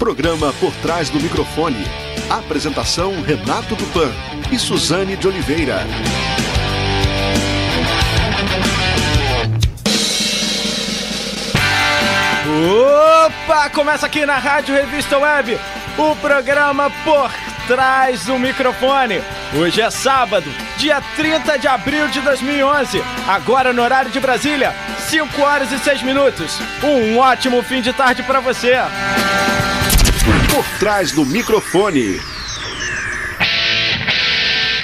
Programa Por Trás do Microfone. Apresentação Renato Tupã e Suzane de Oliveira. Opa! Começa aqui na Rádio Revista Web o programa Por Trás do Microfone. Hoje é sábado, dia 30 de abril de 2011. Agora no horário de Brasília, 5 horas e 6 minutos. Um ótimo fim de tarde para você. Por Trás do Microfone.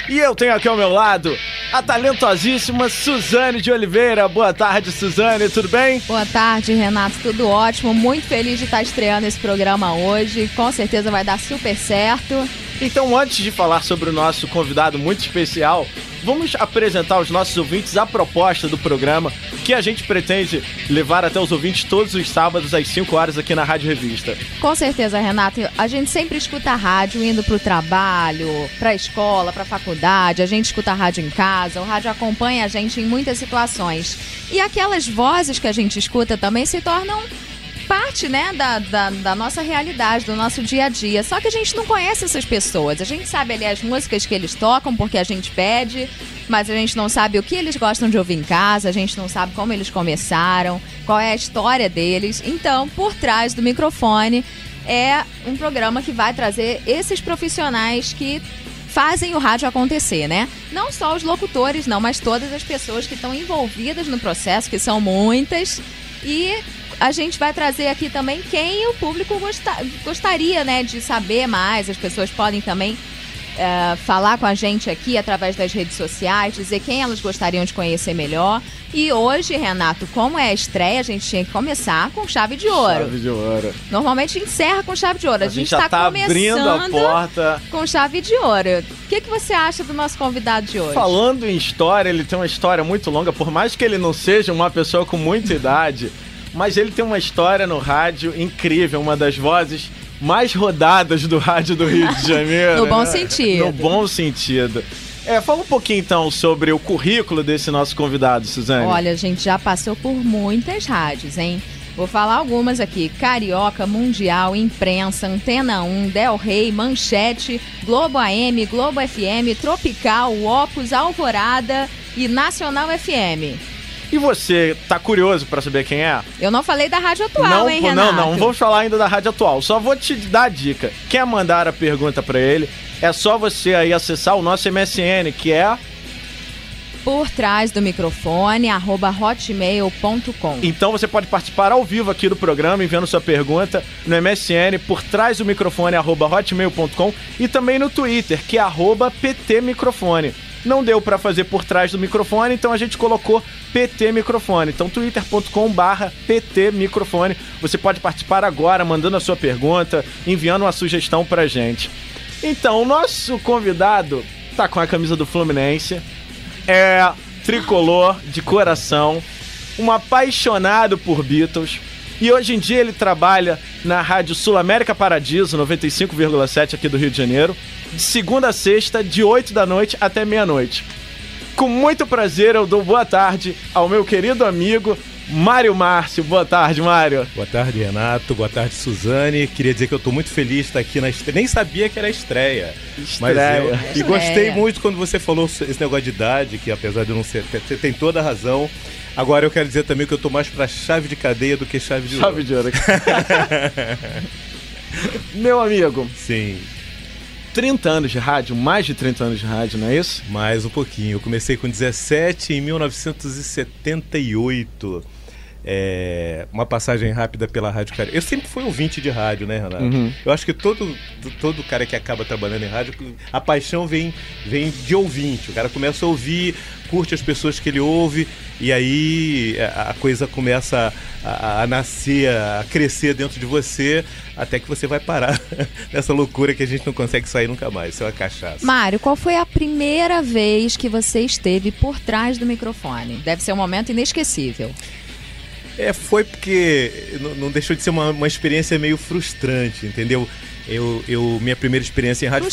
E eu tenho aqui ao meu lado a talentosíssima Suzane de Oliveira. Boa tarde, Suzane, tudo bem? Boa tarde, Renato, tudo ótimo. Muito feliz de estar estreando esse programa hoje. Com certeza vai dar super certo. Então, antes de falar sobre o nosso convidado muito especial, vamos apresentar aos nossos ouvintes a proposta do programa que a gente pretende levar até os ouvintes todos os sábados às 5 horas aqui na Rádio Revista. Com certeza, Renato. A gente sempre escuta a rádio indo pro trabalho, pra escola, pra faculdade. A gente escuta a rádio em casa. O rádio acompanha a gente em muitas situações. E aquelas vozes que a gente escuta também se tornam parte, né, da nossa realidade, do nosso dia a dia. Só que a gente não conhece essas pessoas. A gente sabe ali as músicas que eles tocam porque a gente pede, mas a gente não sabe o que eles gostam de ouvir em casa, a gente não sabe como eles começaram, qual é a história deles. Então, Por Trás do Microfone é um programa que vai trazer esses profissionais que fazem o rádio acontecer, né? Não só os locutores, não, mas todas as pessoas que estão envolvidas no processo, que são muitas. E a gente vai trazer aqui também quem o público gostaria, né, de saber mais. As pessoas podem também falar com a gente aqui através das redes sociais, dizer quem elas gostariam de conhecer melhor. E hoje, Renato, como é a estreia, a gente tinha que começar com chave de ouro. Chave de ouro. Normalmente encerra com chave de ouro. A gente já está abrindo a porta com chave de ouro. O que você acha do nosso convidado de hoje? Falando em história, ele tem uma história muito longa, por mais que ele não seja uma pessoa com muita idade, mas ele tem uma história no rádio incrível, uma das vozes mais rodadas do rádio do Rio de Janeiro. No bom sentido. No bom sentido. Fala um pouquinho então sobre o currículo desse nosso convidado, Suzane. Olha, a gente já passou por muitas rádios, hein? Vou falar algumas aqui: Carioca, Mundial, Imprensa, Antena 1, Del Rey, Manchete, Globo AM, Globo FM, Tropical, Opus, Alvorada e Nacional FM. E você tá curioso pra saber quem é? Eu não falei da rádio atual, hein, Renato? Não vamos falar ainda da rádio atual. Só vou te dar a dica. Quer mandar a pergunta pra ele? É só você aí acessar o nosso MSN, que é Por Trás do Microfone, @hotmail.com. Então você pode participar ao vivo aqui do programa, enviando sua pergunta no MSN, Por Trás do Microfone, @hotmail.com, e também no Twitter, que é @PTMicrofone. Não deu pra fazer Por Trás do Microfone, então a gente colocou PT Microfone. Então, twitter.com/PTMicrofone. Você pode participar agora, mandando a sua pergunta, enviando uma sugestão pra gente. Então, o nosso convidado tá com a camisa do Fluminense, é tricolor de coração, um apaixonado por Beatles, e hoje em dia ele trabalha na Rádio Sul América Paradiso, 95,7 aqui do Rio de Janeiro, de segunda a sexta, de 8 da noite até meia-noite. Com muito prazer, eu dou boa tarde ao meu querido amigo Mário Márcio. Boa tarde, Mário. Boa tarde, Renato. Boa tarde, Suzane. Queria dizer que eu tô muito feliz de estar aqui na estreia. Nem sabia que era estreia. E gostei muito quando você falou esse negócio de idade, que apesar de eu não ser... Você tem toda a razão. Agora eu quero dizer também que eu tô mais pra chave de cadeia do que chave de ouro. Chave de ouro. Meu amigo. Sim. 30 anos de rádio, mais de 30 anos de rádio, não é isso? Mais um pouquinho. Eu comecei com 17 em 1978. Uma passagem rápida pela Rádio Carioca. Eu sempre fui ouvinte de rádio, né, Renato? Uhum. Eu acho que todo cara que acaba trabalhando em rádio, a paixão vem de ouvinte. O cara começa a ouvir, curte as pessoas que ele ouve, e aí a coisa começa a nascer, a crescer dentro de você, até que você vai parar nessa loucura que a gente não consegue sair nunca mais. Isso é uma cachaça. Mário, qual foi a primeira vez que você esteve por trás do microfone? Deve ser um momento inesquecível. Foi porque não deixou de ser uma experiência meio frustrante, entendeu? Minha primeira experiência em rádio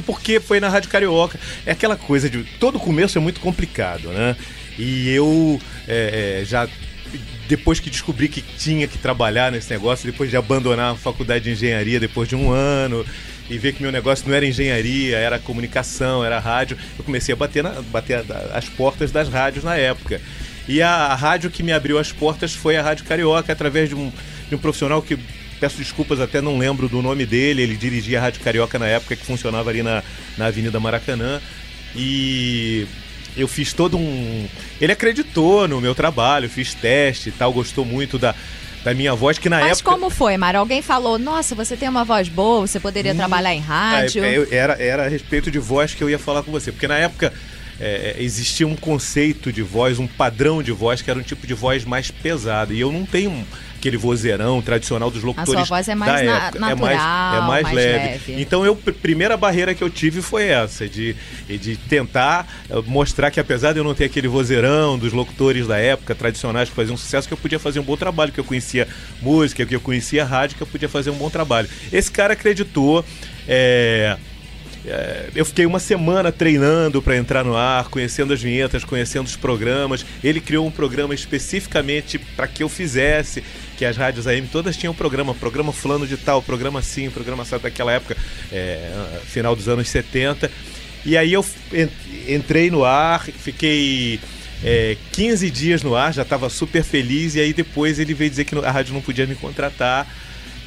porque foi na Rádio Carioca. É aquela coisa de... Todo começo é muito complicado, né? E eu já depois que descobri que tinha que trabalhar nesse negócio, depois de abandonar a faculdade de engenharia depois de 1 ano e ver que meu negócio não era engenharia, era comunicação, era rádio, eu comecei a bater as portas das rádios na época. E a rádio que me abriu as portas foi a Rádio Carioca, através de um profissional que, peço desculpas, até não lembro do nome dele, ele dirigia a Rádio Carioca na época, que funcionava ali na Avenida Maracanã, e eu fiz ele acreditou no meu trabalho, fiz teste e tal, gostou muito da minha voz, que na época... Mas como foi, Mário? Alguém falou, nossa, você tem uma voz boa, você poderia trabalhar em rádio? Era a respeito de voz que eu ia falar com você, porque na época existia um conceito de voz, um padrão de voz, que era um tipo de voz mais pesado, e eu não tenho aquele vozeirão tradicional dos locutores. A sua voz é mais natural, é mais leve. Então a primeira barreira que eu tive foi essa, de tentar mostrar que, apesar de eu não ter aquele vozeirão dos locutores da época tradicionais que faziam sucesso, que eu podia fazer um bom trabalho, que eu conhecia música, que eu conhecia rádio, que eu podia fazer um bom trabalho. Esse cara acreditou. Eu fiquei 1 semana treinando para entrar no ar, conhecendo as vinhetas, conhecendo os programas. Ele criou um programa especificamente para que eu fizesse, que as rádios AM todas tinham programa fulano de tal, programa assim, programa assado daquela época, final dos anos 70. E aí eu entrei no ar, fiquei 15 dias no ar, já estava super feliz, e aí depois ele veio dizer que a rádio não podia me contratar,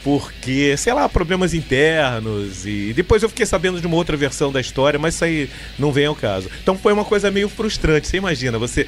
porque, sei lá, problemas internos, e depois eu fiquei sabendo de uma outra versão da história, mas isso aí não vem ao caso. Então foi uma coisa meio frustrante. Você imagina, você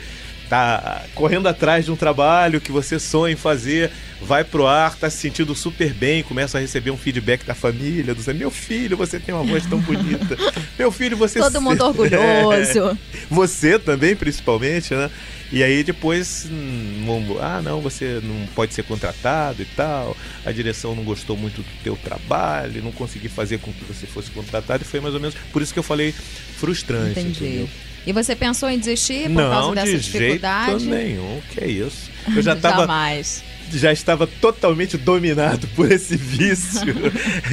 tá correndo atrás de um trabalho que você sonha em fazer, vai pro ar, tá se sentindo super bem, começa a receber um feedback da família, meu filho, você tem uma voz tão bonita, meu filho, você... Todo mundo orgulhoso. Você também, principalmente, né? E aí depois, não, você não pode ser contratado e tal, a direção não gostou muito do teu trabalho, não consegui fazer com que você fosse contratado, e foi mais ou menos por isso que eu falei frustrante. Entendi. Entendeu? E você pensou em desistir por causa dessa dificuldade? Não, de jeito nenhum, que é isso. Eu já Jamais. Já estava totalmente dominado por esse vício.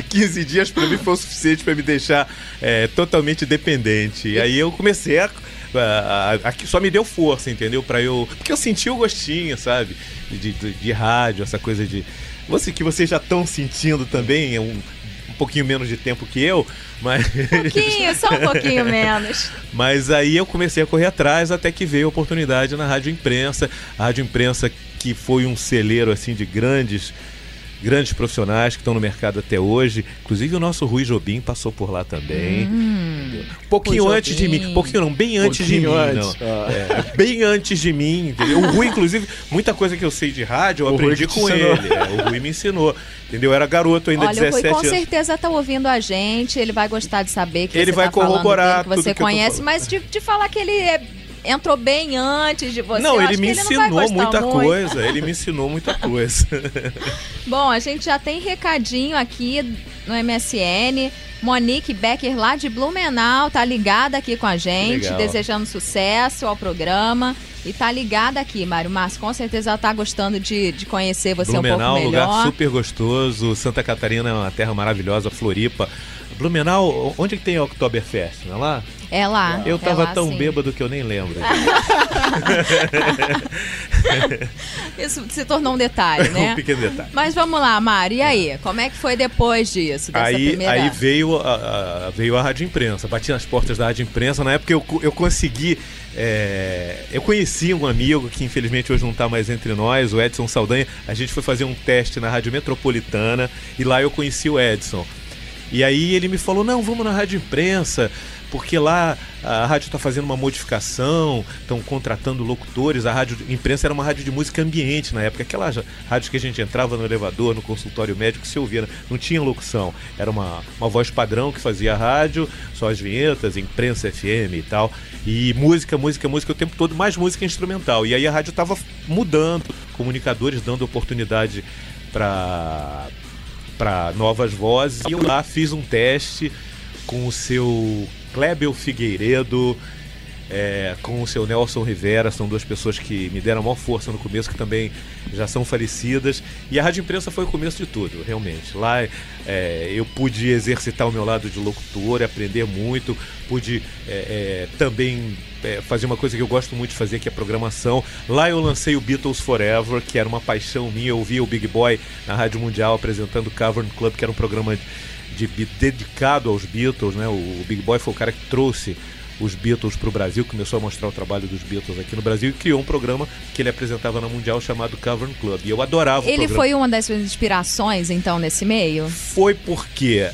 15 dias para mim foi o suficiente para me deixar totalmente dependente. E aí eu comecei só me deu força, entendeu? Porque eu senti o gostinho, sabe? De rádio, essa coisa de... que vocês já estão sentindo também, um pouquinho menos de tempo que eu, mas... Só um pouquinho menos. Mas aí eu comecei a correr atrás, até que veio a oportunidade na Rádio Imprensa. A Rádio Imprensa, que foi um celeiro assim de grandes profissionais que estão no mercado até hoje. Inclusive o nosso Rui Jobim passou por lá também. Pouquinho antes de mim. Pouquinho não, bem antes de mim. Bem antes de mim, entendeu? O Rui, inclusive, muita coisa que eu sei de rádio, eu aprendi com ele. O Rui me ensinou. Entendeu? Eu era garoto ainda, 17 anos. Olha, o Rui com certeza tá ouvindo a gente. Ele vai gostar de saber que ele você vai tá falando corroborar dele, que você conhece, mas de falar que ele entrou bem antes de você. Não, ele me ensinou muita coisa. Ele me ensinou muita coisa. Bom, a gente já tem recadinho aqui no MSN. Monique Becker, lá de Blumenau, tá ligada aqui com a gente, desejando sucesso ao programa. E tá ligada aqui, Mário Márcio. Com certeza ela tá gostando de conhecer você Blumenau, um pouco melhor. Lugar super gostoso. Santa Catarina é uma terra maravilhosa. Floripa. Blumenau, onde que tem a Oktoberfest? Não é lá? É lá. Eu tava lá, tão sim. bêbado que eu nem lembro. Isso se tornou um detalhe, né? Um pequeno detalhe. Mas vamos lá, Mário. E aí? Como é que foi depois disso? Aí veio a Rádio Imprensa. Bati nas portas da Rádio Imprensa. Na época eu consegui... eu conheci um amigo que infelizmente hoje não está mais entre nós, o Edson Saldanha. A gente foi fazer um teste na Rádio Metropolitana e lá eu conheci o Edson. E aí ele me falou, não, vamos na Rádio Imprensa, porque lá a rádio está fazendo uma modificação, estão contratando locutores. A Rádio Imprensa era uma rádio de música ambiente na época, aquela rádio que a gente entrava no elevador, no consultório médico, se ouvia, não tinha locução, era uma voz padrão que fazia a rádio, só as vinhetas, imprensa FM e tal, e música o tempo todo, mais música instrumental. E aí a rádio estava mudando, comunicadores dando oportunidade para novas vozes, e eu lá fiz um teste com o seu Clébio Figueiredo, com o seu Nelson Rivera. São duas pessoas que me deram a maior força no começo, que também já são falecidas, e a Rádio Imprensa foi o começo de tudo, realmente. Lá eu pude exercitar o meu lado de locutor, aprender muito, pude também fazer uma coisa que eu gosto muito de fazer, que é programação. Lá eu lancei o Beatles Forever, que era uma paixão minha. Eu ouvia o Big Boy na Rádio Mundial apresentando o Cavern Club, que era um programa dedicado aos Beatles, né? O Big Boy foi o cara que trouxe os Beatles para o Brasil, começou a mostrar o trabalho dos Beatles aqui no Brasil e criou um programa que ele apresentava na Mundial chamado Cavern Club. E eu adorava o programa. Ele foi uma das suas inspirações, então, nesse meio? Foi porque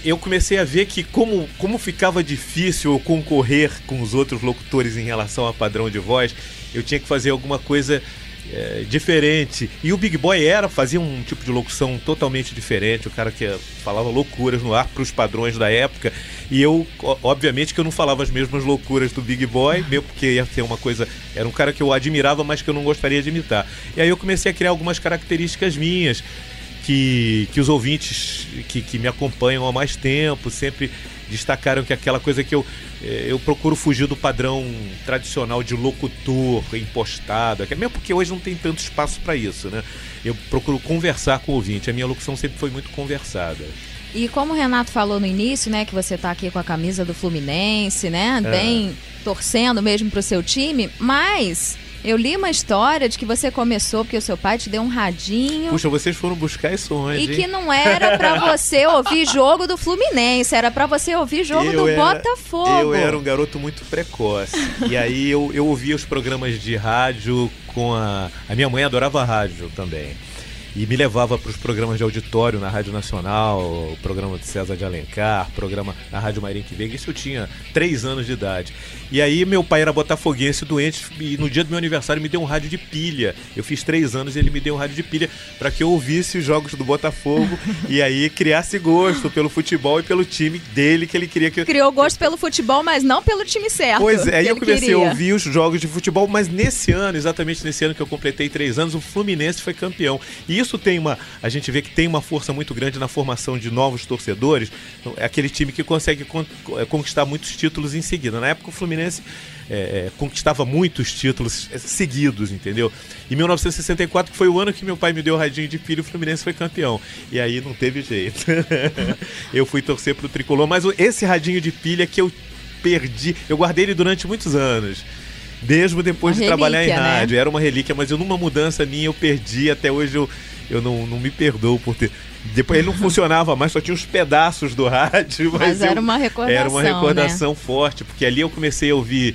eu comecei a ver que como ficava difícil eu concorrer com os outros locutores em relação a padrão de voz, eu tinha que fazer alguma coisa diferente. E o Big Boy fazia um tipo de locução totalmente diferente, o cara que falava loucuras no ar para os padrões da época, e eu, obviamente que eu não falava as mesmas loucuras do Big Boy, mesmo porque ia ter uma coisa, era um cara que eu admirava, mas que eu não gostaria de imitar. E aí eu comecei a criar algumas características minhas, que os ouvintes que me acompanham há mais tempo sempre destacaram, que aquela coisa que eu procuro fugir do padrão tradicional de locutor impostado, mesmo porque hoje não tem tanto espaço para isso, né? Eu procuro conversar com o ouvinte, a minha locução sempre foi muito conversada. E como o Renato falou no início, né, que você tá aqui com a camisa do Fluminense, né, bem torcendo mesmo pro seu time, mas eu li uma história de que você começou porque o seu pai te deu um radinho. Puxa, vocês foram buscar isso onde? E que não era pra você ouvir jogo do Fluminense, era pra você ouvir jogo do Botafogo. Eu era um garoto muito precoce. E aí eu ouvia os programas de rádio com a minha mãe adorava rádio também. E me levava para os programas de auditório na Rádio Nacional, o programa de César de Alencar, programa na Rádio Marinho Veiga. Isso eu tinha 3 anos de idade. E aí meu pai era botafoguense doente e no dia do meu aniversário me deu um rádio de pilha. Eu fiz 3 anos e ele me deu um rádio de pilha para que eu ouvisse os jogos do Botafogo e aí criasse gosto pelo futebol e pelo time dele que ele queria que... Criou gosto pelo futebol, mas não pelo time certo. Pois é, aí eu comecei a ouvir os jogos de futebol, mas nesse ano, exatamente nesse ano que eu completei 3 anos, o Fluminense foi campeão. E isso a gente vê que tem uma força muito grande na formação de novos torcedores. É aquele time que consegue conquistar muitos títulos em seguida. Na época o Fluminense conquistava muitos títulos seguidos, entendeu? Em 1964, que foi o ano que meu pai me deu o radinho de pilha, o Fluminense foi campeão. E aí não teve jeito. Eu fui torcer pro tricolor, mas esse radinho de pilha que eu perdi, eu guardei ele durante muitos anos. Mesmo depois de trabalhar em rádio, né? Era uma relíquia, mas numa mudança minha eu perdi, até hoje eu não me perdoo por ter... Depois ele não funcionava mais, só tinha os pedaços do rádio. Mas era uma recordação, era uma recordação, né? Forte, porque ali eu comecei a ouvir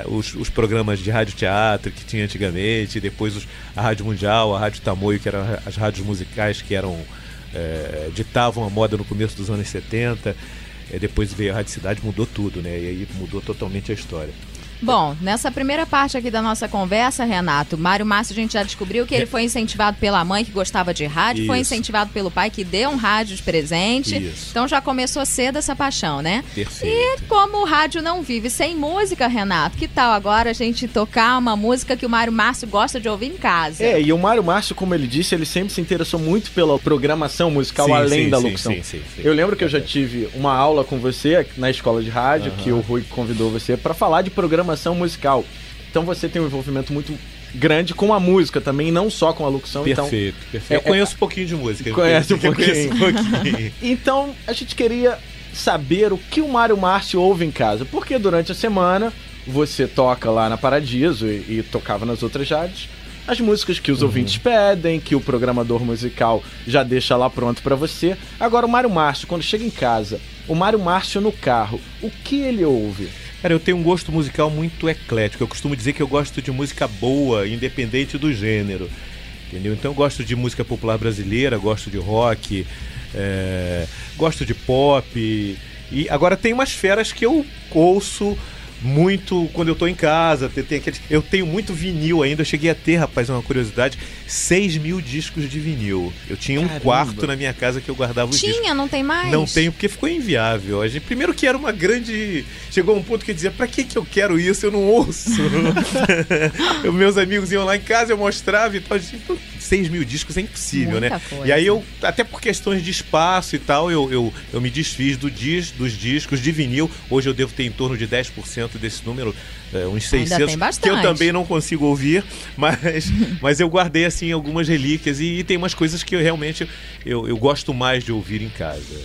os programas de rádio-teatro que tinha antigamente, depois a Rádio Mundial, a Rádio Tamoio, que eram as rádios musicais que ditavam a moda no começo dos anos 70. Depois veio a Rádio Cidade, mudou tudo, né? E aí mudou totalmente a história. Bom, nessa primeira parte aqui da nossa conversa, Renato, Mário Márcio, a gente já descobriu que ele foi incentivado pela mãe, que gostava de rádio, foi incentivado pelo pai, que deu um rádio de presente. Isso. Então já começou cedo essa paixão, né? Perfeito. E como o rádio não vive sem música, Renato, que tal agora a gente tocar uma música que o Mário Márcio gosta de ouvir em casa? E o Mário Márcio, como ele disse, ele sempre se interessou muito pela programação musical, além da locução. Sim. Eu lembro que eu já tive uma aula com você na escola de rádio, que o Rui convidou você para falar de programação musical. Então você tem um envolvimento muito grande com a música também, não só com a locução. Perfeito. Eu conheço um pouquinho de música. Conhece um pouquinho. Então a gente queria saber o que o Mário Márcio ouve em casa, porque durante a semana você toca lá na Paradiso e tocava nas outras rádios as músicas que os ouvintes pedem, que o programador musical já deixa lá pronto pra você. Agora o Mário Márcio, quando chega em casa, o Mário Márcio no carro, o que ele ouve? Cara, eu tenho um gosto musical muito eclético. Eu costumo dizer que eu gosto de música boa, independente do gênero. Entendeu? Então eu gosto de música popular brasileira, gosto de rock, gosto de pop. E agora tem umas feras que eu ouço muito quando eu tô em casa. Eu tenho muito vinil ainda. Eu cheguei a ter, rapaz, uma curiosidade, 6.000 discos de vinil. Eu tinha um quarto na minha casa que eu guardava os discos. Não tem mais? Não tenho, porque ficou inviável. Primeiro que era uma grande... Chegou um ponto que eu dizia, pra que eu quero isso? Eu não ouço. Meus amigos iam lá em casa, eu mostrava e tal. 6.000 discos é impossível, muita né? coisa. E aí até por questões de espaço e tal, eu me desfiz dos discos de vinil. Hoje eu devo ter em torno de 10% desse número, uns 600, que eu também não consigo ouvir, mas eu guardei assim algumas relíquias e tem umas coisas que eu realmente eu gosto mais de ouvir em casa.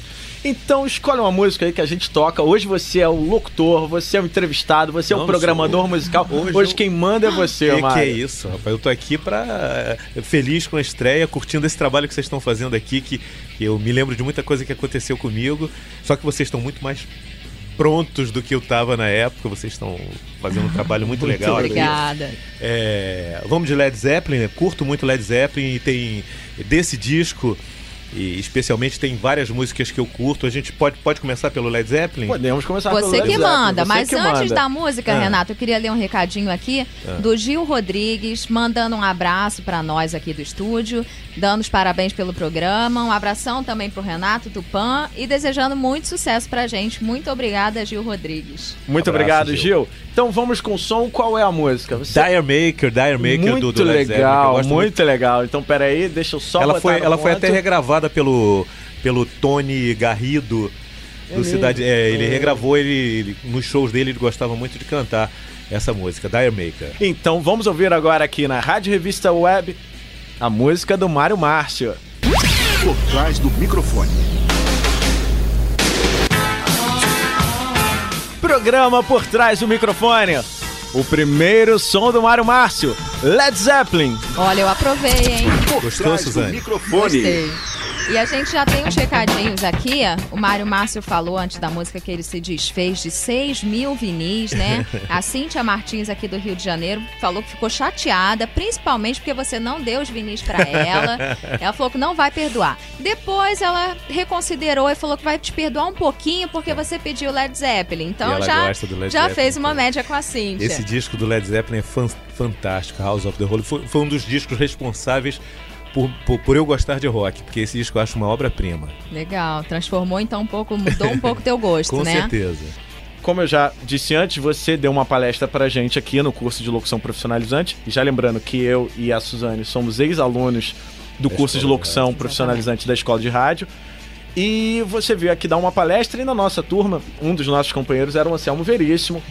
Então escolhe uma música aí que a gente toca. Hoje você é o locutor, você é o entrevistado, você é o programador musical. Hoje quem manda é você, Mário. Que é isso, rapaz. Eu tô aqui feliz com a estreia, curtindo esse trabalho que vocês estão fazendo aqui, que eu me lembro de muita coisa que aconteceu comigo, só que vocês estão muito mais prontos do que eu estava na época. Vocês estão fazendo um trabalho muito legal. Obrigada. Vamos de Led Zeppelin, né? Curto muito Led Zeppelin e tem desse disco, e especialmente tem várias músicas que eu curto. A gente pode começar pelo Led Zeppelin? Podemos começar pelo Você Led que Zeppelin. manda, Você mas que antes manda. da música, Renato, eu queria ler um recadinho aqui do Gil Rodrigues, mandando um abraço para nós aqui do estúdio, dando os parabéns pelo programa, um abração também pro Renato Tupã e desejando muito sucesso pra gente. Muito obrigada, Gil Rodrigues. Muito obrigado, Gil. Então vamos com o som. Qual é a música? Dire Maker muito do Led Zeppelin. Legal, muito legal. Então peraí, deixa eu só ela botar ela foi até regravada pelo Tony Garrido do Cidade. Ele regravou, ele nos shows dele, ele gostava muito de cantar essa música, Dire Maker. Então vamos ouvir agora aqui na Rádio Revista Web a música do Mário Márcio. Por trás do microfone. Programa Por Trás do Microfone. O primeiro som do Mário Márcio, Led Zeppelin. Olha, eu aprovei, hein? Gostou, Suzane? Microfone. Gostei. E a gente já tem uns recadinhos aqui. O Mário Márcio falou antes da música que ele se desfez de 6.000 vinis, né? A Cíntia Martins aqui do Rio de Janeiro falou que ficou chateada, principalmente porque você não deu os vinis pra ela. Ela falou que não vai perdoar. Depois ela reconsiderou e falou que vai te perdoar um pouquinho porque você pediu Led Zeppelin. Então já Zeppelin, fez uma média com a Cíntia. Esse disco do Led Zeppelin é fantástico, House of the Holy. Foi um dos discos responsáveis por eu gostar de rock, porque esse disco eu acho uma obra-prima. Legal, transformou então mudou um pouco teu gosto, Com né? Com certeza. Como eu já disse antes, você deu uma palestra pra gente aqui no curso de locução profissionalizante. E já lembrando que eu e a Suzane somos ex-alunos do curso de locução profissionalizante da Escola de Rádio. E você veio aqui dar uma palestra e na nossa turma, um dos nossos companheiros era o Anselmo Veríssimo,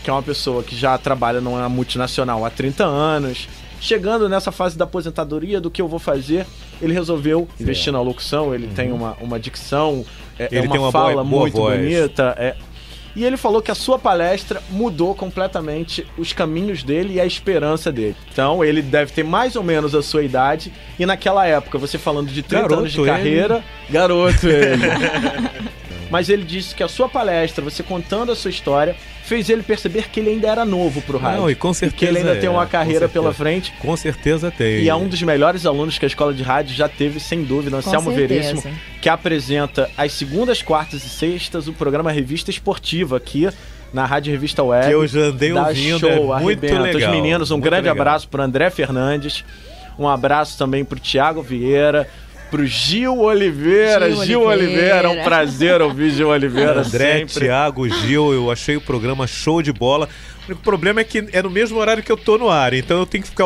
que é uma pessoa que já trabalha numa multinacional há 30 anos. Chegando nessa fase da aposentadoria, do que eu vou fazer, ele resolveu investir na locução. Ele tem uma dicção, ele uma tem uma fala boa muito voz. bonita. E ele falou que a sua palestra mudou completamente os caminhos dele e a esperança dele. Então, ele deve ter mais ou menos a sua idade. E naquela época, você falando de 30 anos de carreira... Garoto ele! Mas ele disse que a sua palestra, você contando a sua história, fez ele perceber que ele ainda era novo pro rádio. Não, e com certeza que ele ainda tem uma carreira pela frente. Com certeza tem. E é um dos melhores alunos que a Escola de Rádio já teve, sem dúvida, Anselmo Veríssimo, que apresenta às segundas, quartas e sextas o programa Revista Esportiva aqui na Rádio Revista Web. Que eu já andei ouvindo, show, muito legal. Os meninos, muito grande legal. abraço pro André Fernandes, um abraço também pro Thiago Vieira, pro Gil Oliveira. É um prazer ouvir Gil Oliveira. André, sempre. Thiago, Gil, eu achei o programa show de bola. O único problema é que é no mesmo horário que eu tô no ar, então eu tenho que ficar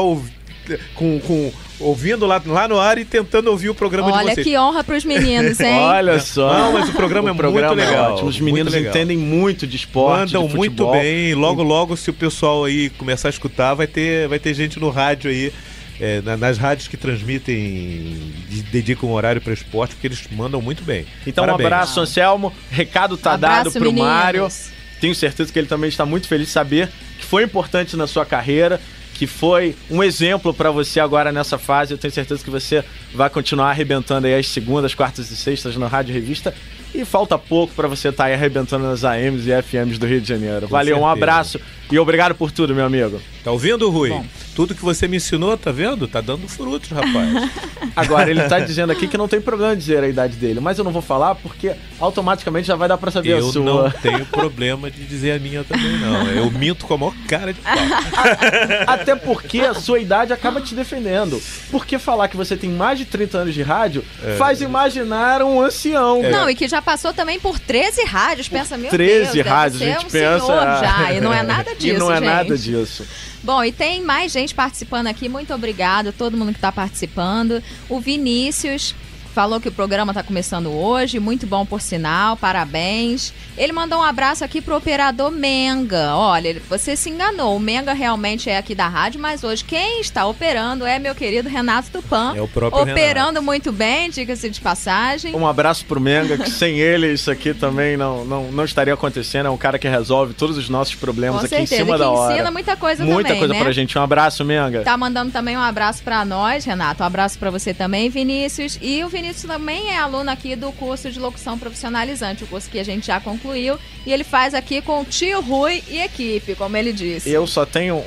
ouvindo lá no ar e tentando ouvir o programa de vocês. Olha, que honra pros meninos, hein? Olha só. Não, mas o programa é muito legal. Ótimo. Os meninos entendem muito de esporte, mandam de muito bem. Logo, se o pessoal aí começar a escutar, vai ter gente no rádio aí. Nas rádios que transmitem, dedicam um horário para esporte, porque eles mandam muito bem. Então, parabéns. Um abraço, Anselmo. Recado tá dado pro meninos. Mário. Tenho certeza que ele também está muito feliz de saber que foi importante na sua carreira, que foi um exemplo para você agora nessa fase. Eu tenho certeza que você vai continuar arrebentando aí as segundas, quartas e sextas na Rádio Revista. E falta pouco para você estar aí arrebentando nas AMs e FMs do Rio de Janeiro. Valeu, um abraço e obrigado por tudo, meu amigo. Tá ouvindo, Rui? Bom. Tudo que você me ensinou, tá vendo? Tá dando frutos, rapaz. Agora, ele tá dizendo aqui que não tem problema dizer a idade dele, mas eu não vou falar porque automaticamente já vai dar pra saber a sua. Eu não tenho problema de dizer a minha também, não. Eu minto com a maior cara de pau. Até porque a sua idade acaba te defendendo. Porque falar que você tem mais de 30 anos de rádio faz imaginar um ancião. Não, e que já passou também por 13 rádios. Pensa, meu 13 Deus, rádios, deve a ser gente um pensa. senhor já. E não é nada disso, E não é gente. nada disso. Bom, e tem mais gente participando aqui. Muito obrigado a todo mundo que está participando. O Vinícius falou que o programa tá começando hoje, muito bom por sinal, parabéns. Ele mandou um abraço aqui pro operador Menga. Olha, você se enganou, o Menga realmente é aqui da rádio, mas hoje quem está operando é meu querido Renato Tupã. É o próprio operando Renato. muito bem, diga-se de passagem. Um abraço pro Menga, que sem ele isso aqui também não estaria acontecendo. É um cara que resolve todos os nossos problemas Com aqui em certeza, cima que da hora. ensina muita coisa Muita também, coisa né? pra gente. Um abraço, Menga. Tá mandando também um abraço pra nós, Renato. Um abraço pra você também, Vinícius. E o Vinícius também é aluno aqui do curso de locução profissionalizante, o curso que a gente já concluiu. E ele faz aqui com o tio Rui e equipe, como ele disse. Eu só tenho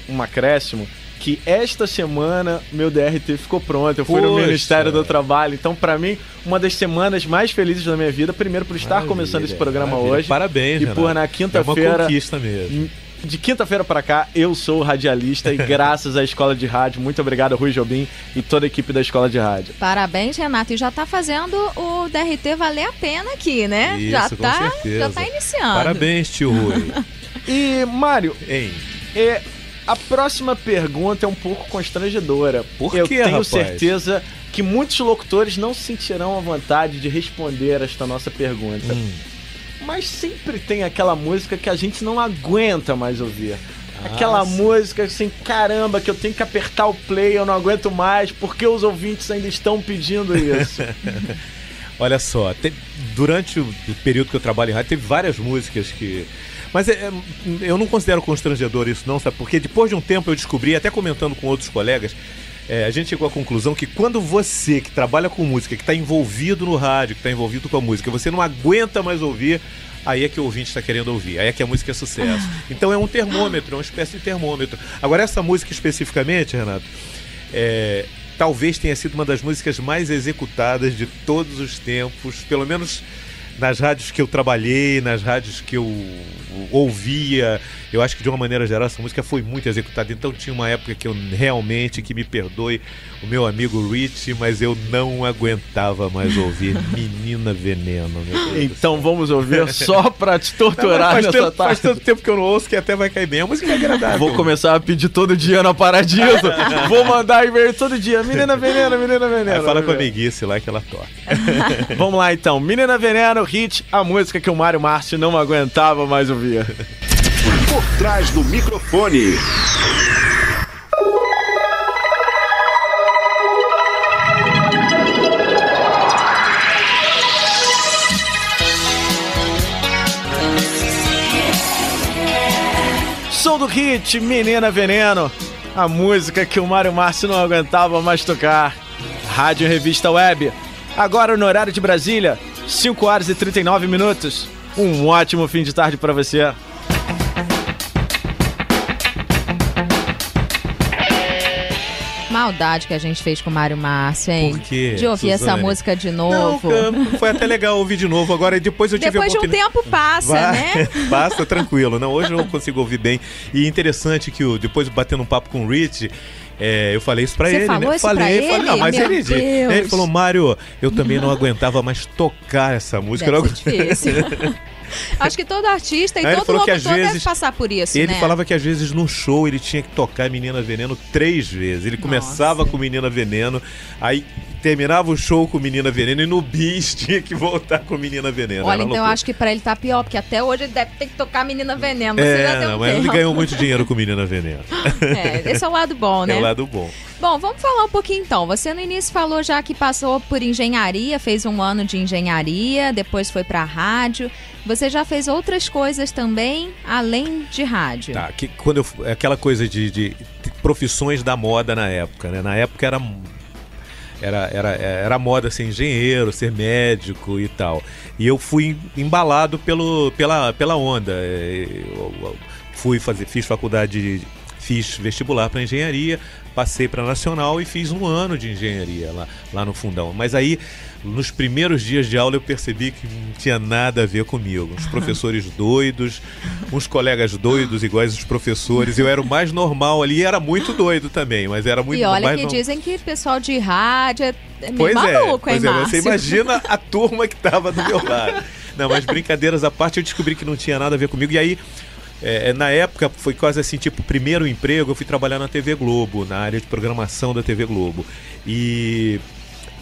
um acréscimo que esta semana meu DRT ficou pronto. Eu fui no Poxa. Ministério do Trabalho. Então, pra mim, uma das semanas mais felizes da minha vida. Primeiro, por estar Maravilha, começando esse programa maravilha. hoje. Parabéns, E por Renato. na É uma quinta-feira. conquista mesmo. De quinta-feira pra cá, eu sou radialista e graças à Escola de Rádio, muito obrigado, Rui Jobim e toda a equipe da Escola de Rádio. Parabéns, Renato. E já tá fazendo o DRT valer a pena aqui, né? Isso, já com tá, certeza. já tá iniciando. Parabéns, tio Rui. E, Mário, Hein? a próxima pergunta é um pouco constrangedora. Por eu quê, tenho rapaz? certeza que muitos locutores não se sentirão à vontade de responder esta nossa pergunta. Mas sempre tem aquela música que a gente não aguenta mais ouvir. Aquela música assim, caramba, que eu tenho que apertar o play, eu não aguento mais, porque os ouvintes ainda estão pedindo isso. Olha só, durante o período que eu trabalho em rádio, teve várias músicas que... Mas eu não considero constrangedor isso não, sabe? Porque depois de um tempo eu descobri, até comentando com outros colegas, a gente chegou à conclusão que quando você que trabalha com música, que está envolvido no rádio, que está envolvido com a música, você não aguenta mais ouvir, aí é que o ouvinte está querendo ouvir, aí é que a música é sucesso. Então é um termômetro, é uma espécie de termômetro. Agora essa música especificamente, Renato, talvez tenha sido uma das músicas mais executadas de todos os tempos, pelo menos nas rádios que eu trabalhei, nas rádios que eu ouvia. Eu acho que de uma maneira geral essa música foi muito executada. Então tinha uma época que eu realmente, que me perdoe o meu amigo Rich, mas eu não aguentava mais ouvir Menina Veneno. Meu Deus. Então vamos ouvir só pra te torturar Faz nessa tarde. faz tanto tempo que eu não ouço que até vai cair bem. A música é agradável. Vou começar a pedir todo dia na Paradiso. Vou mandar e-mail todo dia. Menina Veneno, Menina Veneno. Aí fala com a Meguice lá que ela toca. Vamos lá então. Menina Veneno, hit, a música que o Mário Márcio não aguentava mais ouvir. Por trás do microfone. Som do hit, Menina Veneno, a música que o Mário Márcio não aguentava mais tocar. Rádio Revista Web, agora no horário de Brasília, 5 horas e 39 minutos. Um ótimo fim de tarde pra você. Maldade que a gente fez com o Mário Márcio, hein? Por quê, De ouvir essa Suzane? música de Não, novo. foi até legal ouvir de novo. Agora depois eu tive Depois de a um oportunidade. tempo passa, né? Passa tranquilo. Não, hoje eu consigo ouvir bem. E interessante que depois batendo um papo com o Rich, eu falei isso pra Você ele, falou né? isso pra ele? Não, mas Meu ele disse. Deus. Ele falou, Mário, eu também não aguentava mais tocar essa música. Deve ser difícil. Acho que todo artista e Aí ele todo falou que locutor às vezes deve passar por isso, Ele né? falava que às vezes no show ele tinha que tocar Menina Veneno 3 vezes. Ele começava com Menina Veneno, aí terminava o show com Menina Veneno e no bis tinha que voltar com Menina Veneno. Olha, Era então eu loucura. acho que pra ele tá pior, porque até hoje ele deve ter que tocar Menina Veneno. Você já deu um mas ele tempo. ganhou muito dinheiro com Menina Veneno. Esse é o lado bom, né? É o lado bom. Bom, vamos falar um pouquinho então. Você no início falou já que passou por engenharia, fez um ano de engenharia, depois foi pra rádio. Você já fez outras coisas também, além de rádio. Tá, aquela coisa de profissões da moda na época, né? Na época era moda ser engenheiro, ser médico e tal. E eu fui embalado pela onda. Fiz faculdade, fiz vestibular para engenharia, passei para Nacional e fiz um ano de engenharia lá no Fundão. Mas aí, nos primeiros dias de aula, eu percebi que não tinha nada a ver comigo. Uns professores doidos, uns colegas doidos iguais os professores. Eu era o mais normal ali, era muito doido também, mas era muito E olha mais que dizem que o pessoal de rádio é meio Pois maluco, hein, você Márcio? imagina a turma que estava do meu lado. Não, mas brincadeiras à parte, eu descobri que não tinha nada a ver comigo. E aí, na época, foi quase assim, tipo, primeiro emprego, eu fui trabalhar na TV Globo, na área de programação da TV Globo. E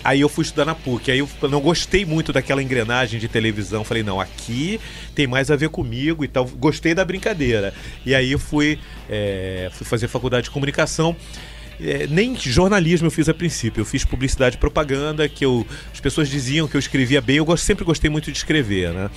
Aí eu fui estudar na PUC, aí eu não gostei muito daquela engrenagem de televisão, falei, não, aqui tem mais a ver comigo e tal, gostei da brincadeira. E aí eu fui fazer faculdade de comunicação, nem jornalismo eu fiz a princípio, eu fiz publicidade e propaganda, as pessoas diziam que eu escrevia bem, eu sempre gostei muito de escrever, né?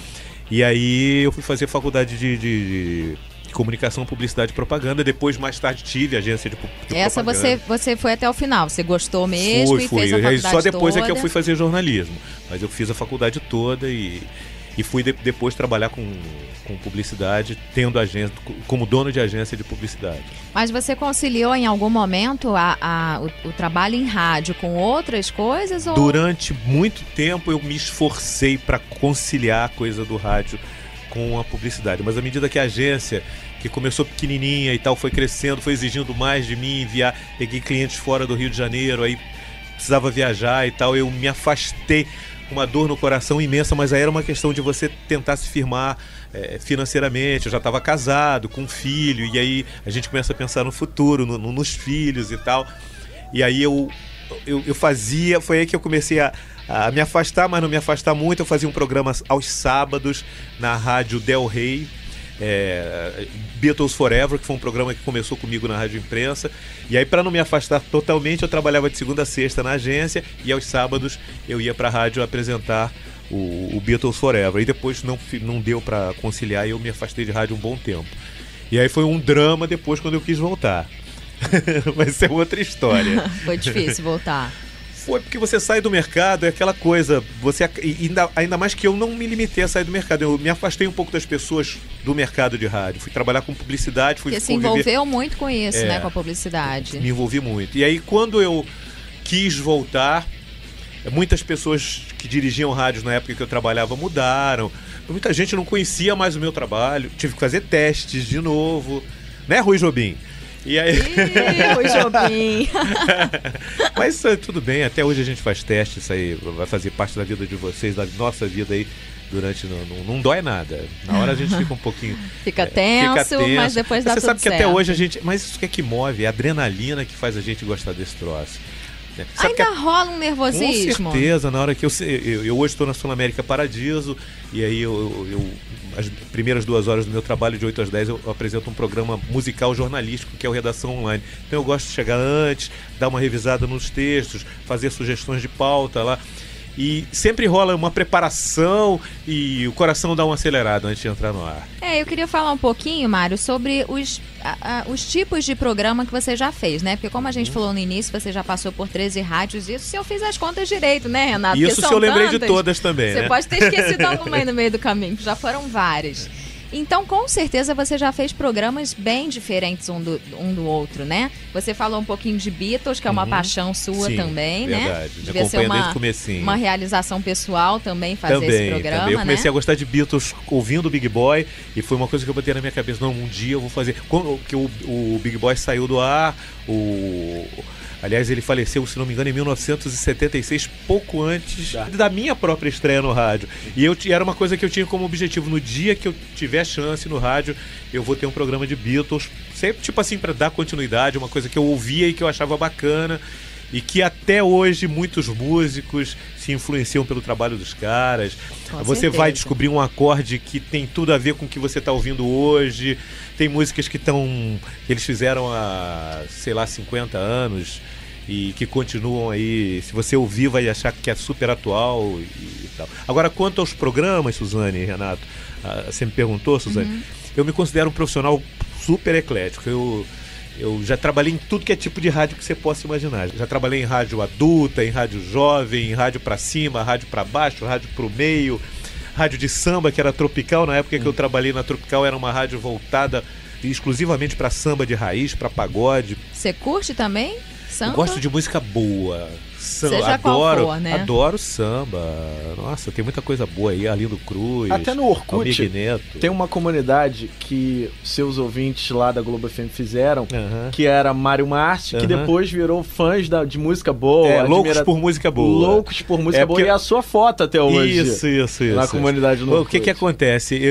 E aí eu fui fazer faculdade de comunicação, publicidade e propaganda. Depois, mais tarde, tive agência de Essa propaganda. você foi até o final. Você gostou mesmo e fez a faculdade Só depois toda. é que eu fui fazer jornalismo. Mas eu fiz a faculdade toda e fui depois trabalhar com publicidade, tendo agência, como dono de agência de publicidade. Mas você conciliou em algum momento o trabalho em rádio com outras coisas? Ou... Durante muito tempo eu me esforcei para conciliar a coisa do rádio com a publicidade. Mas à medida que a agência, que começou pequenininha e tal, foi crescendo, foi exigindo mais de mim, peguei clientes fora do Rio de Janeiro, aí precisava viajar e tal, eu me afastei, uma dor no coração imensa, mas aí era uma questão de você tentar se firmar financeiramente. Eu já estava casado, com um filho, e aí a gente começa a pensar no futuro, nos filhos e tal. E aí eu fazia, foi aí que eu comecei a me afastar, mas não me afastar muito. Eu fazia um programa aos sábados na rádio Del Rey, Beatles Forever, que foi um programa que começou comigo na Rádio Imprensa. E aí, para não me afastar totalmente, eu trabalhava de segunda a sexta na agência, e aos sábados eu ia para a rádio apresentar o Beatles Forever. E depois não deu para conciliar e eu me afastei de rádio um bom tempo. E aí foi um drama depois quando eu quis voltar. Vai ser outra história. Foi difícil voltar. Foi porque você sai do mercado, é aquela coisa, ainda mais que eu não me limitei a sair do mercado, eu me afastei um pouco das pessoas do mercado de rádio, fui trabalhar com publicidade, Porque se envolveu muito com isso, né, com a publicidade. Me envolvi muito. E aí quando eu quis voltar, muitas pessoas que dirigiam rádios na época que eu trabalhava mudaram, muita gente não conhecia mais o meu trabalho, tive que fazer testes de novo, né, Rui Jobim? E aí... Rui Jobim. Mas tudo bem, até hoje a gente faz teste, isso aí vai fazer parte da vida de vocês, da nossa vida aí durante... Não dói nada. Na hora a gente fica um pouquinho... Fica tenso, mas depois dá tudo certo. Você sabe que até hoje a gente... Mas isso que move, é a adrenalina que faz a gente gostar desse troço. Ainda rola um nervosismo? Com certeza, na hora que eu hoje estou na Sul América Paradiso, e aí as primeiras 2 horas do meu trabalho, de 8 às 10, eu apresento um programa musical jornalístico, que é o Redação Online. Então eu gosto de chegar antes, dar uma revisada nos textos, fazer sugestões de pauta lá. E sempre rola uma preparação e o coração dá uma acelerada antes de entrar no ar. Eu queria falar um pouquinho, Mário, sobre os tipos de programa que você já fez, né? Porque como a gente falou no início, você já passou por 13 rádios, isso se eu fiz as contas direito, né, Renato? Isso se eu lembrei de todas também, Você né? pode ter esquecido alguma aí no meio do caminho, que já foram várias. Então, com certeza, você já fez programas bem diferentes um do outro, né? Você falou um pouquinho de Beatles, que é uma paixão sua. Sim, também, verdade. né? Devia ser uma realização pessoal também fazer esse programa, também. Eu comecei, né? a gostar de Beatles ouvindo o Big Boy, e foi uma coisa que eu botei na minha cabeça. Não, um dia eu vou fazer... Quando que o Big Boy saiu do ar, aliás, ele faleceu, se não me engano, em 1976, pouco antes da minha própria estreia no rádio. E era uma coisa que eu tinha como objetivo. No dia que eu tiver chance no rádio, eu vou ter um programa de Beatles. Sempre, tipo assim, para dar continuidade, uma coisa que eu ouvia e que eu achava bacana. E que até hoje muitos músicos se influenciam pelo trabalho dos caras. Você vai descobrir um acorde que tem tudo a ver com o que você está ouvindo hoje. Tem músicas que eles fizeram há, sei lá, 50 anos e que continuam aí. Se você ouvir, vai achar que é super atual e tal. Agora, quanto aos programas, Suzane e Renato, você me perguntou, Suzane, eu me considero um profissional super eclético. Eu já trabalhei em tudo que é tipo de rádio que você possa imaginar. Já trabalhei em rádio adulta, em rádio jovem, em rádio pra cima, rádio pra baixo, rádio pro meio, rádio de samba, que era tropical. Na época que eu trabalhei na Tropical, era uma rádio voltada exclusivamente pra samba de raiz, pra pagode. Você curte também samba? Eu gosto de música boa. Seja adoro, qual for, né? Adoro samba. Nossa, tem muita coisa boa aí. Arlindo Cruz, até no Orkut Neto. Tem uma comunidade que seus ouvintes lá da Globo FM fizeram, que era Mário Márcio, que depois virou fãs de música boa. Loucos por música boa. Loucos por música boa. E a sua foto até hoje. Isso. Na comunidade do Orkut. O que acontece?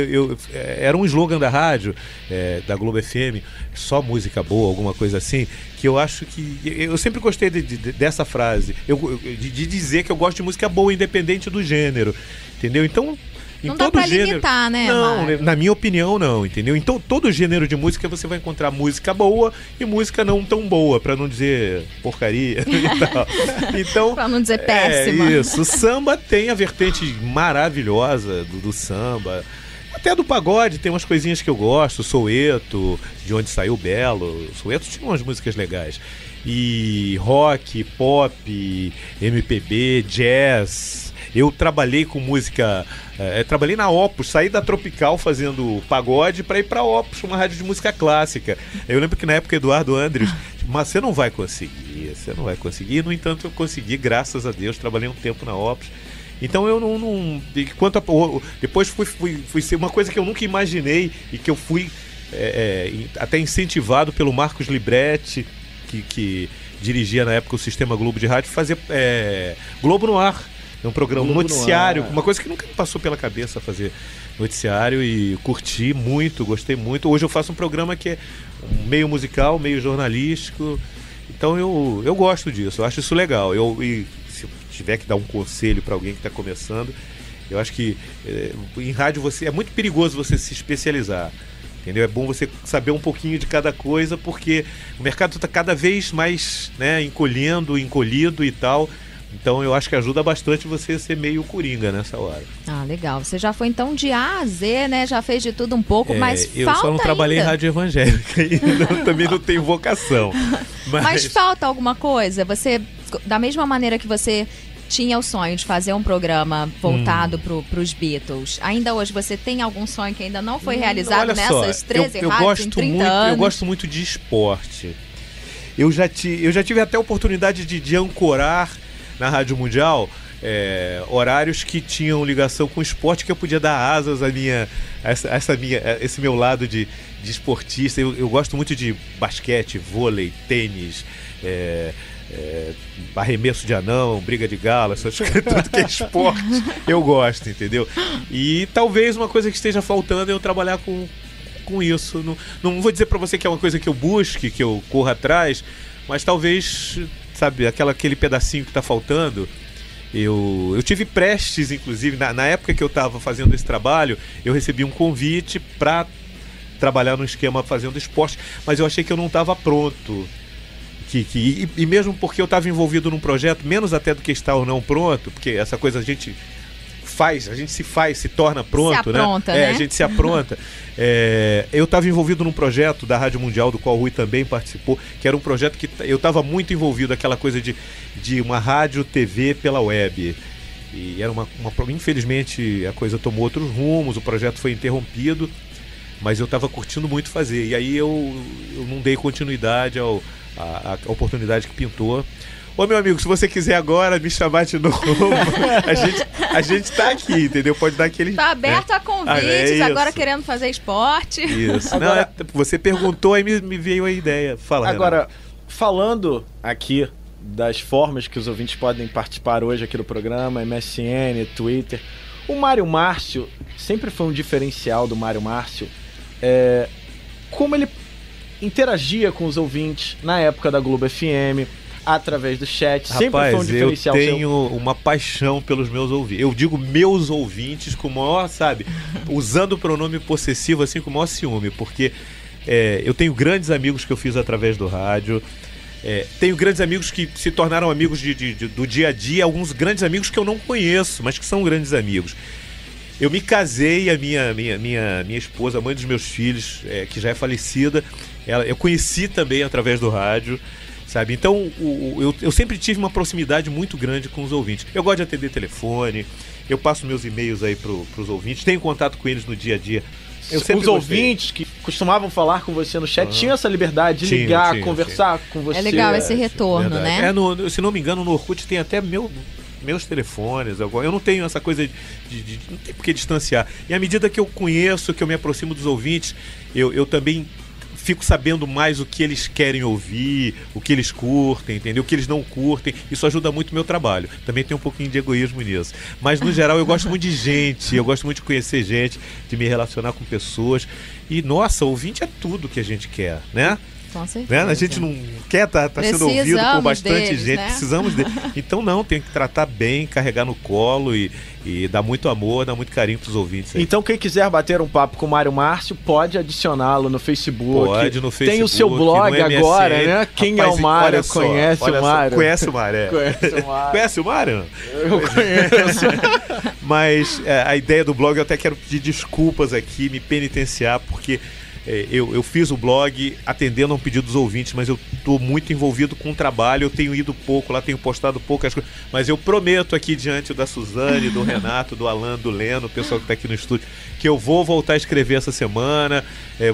Era um slogan da rádio, da Globo FM, só música boa, alguma coisa assim, que eu acho que... Eu sempre gostei dessa frase. de dizer que eu gosto de música boa, independente do gênero, entendeu? Então, em não todo dá pra gênero, limitar, né, não, Mário? na minha opinião, não, entendeu? Então, todo gênero de música você vai encontrar música boa e música não tão boa, pra não dizer porcaria e tal. Então, Pra não dizer péssima. isso. O samba tem a vertente maravilhosa do samba. Até do pagode tem umas coisinhas que eu gosto. Soweto, de onde saiu o Belo. Soweto tinha umas músicas legais. E rock, pop, MPB, jazz. Eu trabalhei com música... trabalhei na Opus, saí da Tropical fazendo pagode para ir para Opus, uma rádio de música clássica. Eu lembro que na época Eduardo Andres, mas você não vai conseguir. No entanto, eu consegui, graças a Deus. Trabalhei um tempo na Opus. Então eu não depois fui ser uma coisa que eu nunca imaginei e que eu fui até incentivado pelo Marcos Libretti, que dirigia na época o Sistema Globo de Rádio, fazer Globo no Ar. É um programa, um noticiário, uma coisa que nunca me passou pela cabeça fazer noticiário, e curti muito, gostei muito. Hoje eu faço um programa que é meio musical, meio jornalístico. Então eu gosto disso, eu acho isso legal. E se tiver que dar um conselho para alguém que está começando, eu acho que em rádio é muito perigoso você se especializar, entendeu? É bom você saber um pouquinho de cada coisa, porque o mercado está cada vez mais, né, encolhido e tal. Então eu acho que ajuda bastante você ser meio coringa nessa hora. Ah, legal. Você já foi então de A a Z, né? Já fez de tudo um pouco, mas eu falta só não trabalhei ainda. em rádio evangélica ainda, também não tenho vocação. Mas falta alguma coisa? Você, da mesma maneira que você tinha o sonho de fazer um programa voltado para os Beatles, ainda hoje você tem algum sonho que ainda não foi realizado nessas 13 rádios em 30 anos? Eu gosto muito de esporte. Eu já tive até a oportunidade de ancorar na Rádio Mundial horários que tinham ligação com esporte, que eu podia dar asas a esse meu lado de esportista. Eu gosto muito de basquete, vôlei, tênis, arremesso de anão, briga de galo, essas coisas, tudo que é esporte eu gosto, entendeu? E talvez uma coisa que esteja faltando é eu trabalhar com isso. Não vou dizer pra você que é uma coisa que eu busque, que eu corra atrás, mas talvez, sabe, aquele pedacinho que tá faltando. Eu tive prestes, inclusive, na época que eu estava fazendo esse trabalho, eu recebi um convite para trabalhar no esquema fazendo esporte, mas eu achei que eu não estava pronto. E mesmo porque eu estava envolvido num projeto, menos até do que estar ou não pronto, porque essa coisa a gente se torna pronto, se apronta, né? A gente se apronta. Eu estava envolvido num projeto da Rádio Mundial, do qual o Rui também participou, que era um projeto que eu estava muito envolvido, aquela coisa de uma rádio TV pela web. E era infelizmente a coisa tomou outros rumos, o projeto foi interrompido, mas eu estava curtindo muito fazer. E aí eu não dei continuidade à oportunidade que pintou. Ô, meu amigo, se você quiser agora me chamar de novo, a gente tá aqui, entendeu? Pode dar aquele... Tá aberto a convites, agora querendo fazer esporte. Isso. Agora, você perguntou, aí me veio a ideia. Fala, agora, Renato. falando aqui das formas que os ouvintes podem participar hoje aqui do programa, MSN, Twitter, o Mário Márcio, sempre foi um diferencial do Mário Márcio, como ele interagia com os ouvintes na época da Globo FM, através do chat. Sempre foi um diferencial. Eu tenho uma paixão pelos meus ouvintes. Eu digo meus ouvintes com o maior, sabe, usando o pronome possessivo assim, com o maior ciúme, porque eu tenho grandes amigos que eu fiz através do rádio, tenho grandes amigos que se tornaram amigos do dia a dia, alguns grandes amigos que eu não conheço, mas que são grandes amigos. Eu me casei, a minha esposa, a mãe dos meus filhos, que já é falecida, eu conheci também através do rádio, sabe? Então eu sempre tive uma proximidade muito grande com os ouvintes. Eu gosto de atender telefone, eu passo meus e-mails aí pros ouvintes, tenho contato com eles no dia a dia. Os ouvintes que costavam falar com você no chat tinham essa liberdade de ligar, conversar com você. É legal esse retorno, né? Se não me engano, no Orkut tem até meus telefones. Eu não tenho essa coisa de não tem por que distanciar. E à medida que eu conheço, que eu me aproximo dos ouvintes, eu também fico sabendo mais o que eles querem ouvir, o que eles curtem, entendeu? O que eles não curtem. Isso ajuda muito o meu trabalho. Também tem um pouquinho de egoísmo nisso. Mas, no geral, eu gosto muito de gente, eu gosto muito de conhecer gente, de me relacionar com pessoas. E, nossa, ouvinte é tudo que a gente quer, né? Com certeza. Né? A gente não quer estar sendo ouvido por bastante deles, gente, né? precisamos dele. Então não, tem que tratar bem, carregar no colo e dar muito amor, dar muito carinho pros ouvintes aí. Então quem quiser bater um papo com o Mário Márcio, pode adicioná-lo no Facebook. Pode, no Facebook. Tem o seu blog no MSN. agora, né? Quem Rapaz, é o Mário? olha só, Conhece olha o só, Mário? Conhece o Mário, é. Conhece o Mário. Conhece o Mário? Eu conheço. Mas a ideia do blog, eu até quero pedir desculpas aqui, me penitenciar, porque eu fiz o blog atendendo a um pedido dos ouvintes, mas eu estou muito envolvido com o trabalho, eu tenho ido pouco lá, tenho postado poucas coisas, mas eu prometo aqui diante da Suzane, do Renato, do Alan, do Leno, o pessoal que está aqui no estúdio, que eu vou voltar a escrever essa semana,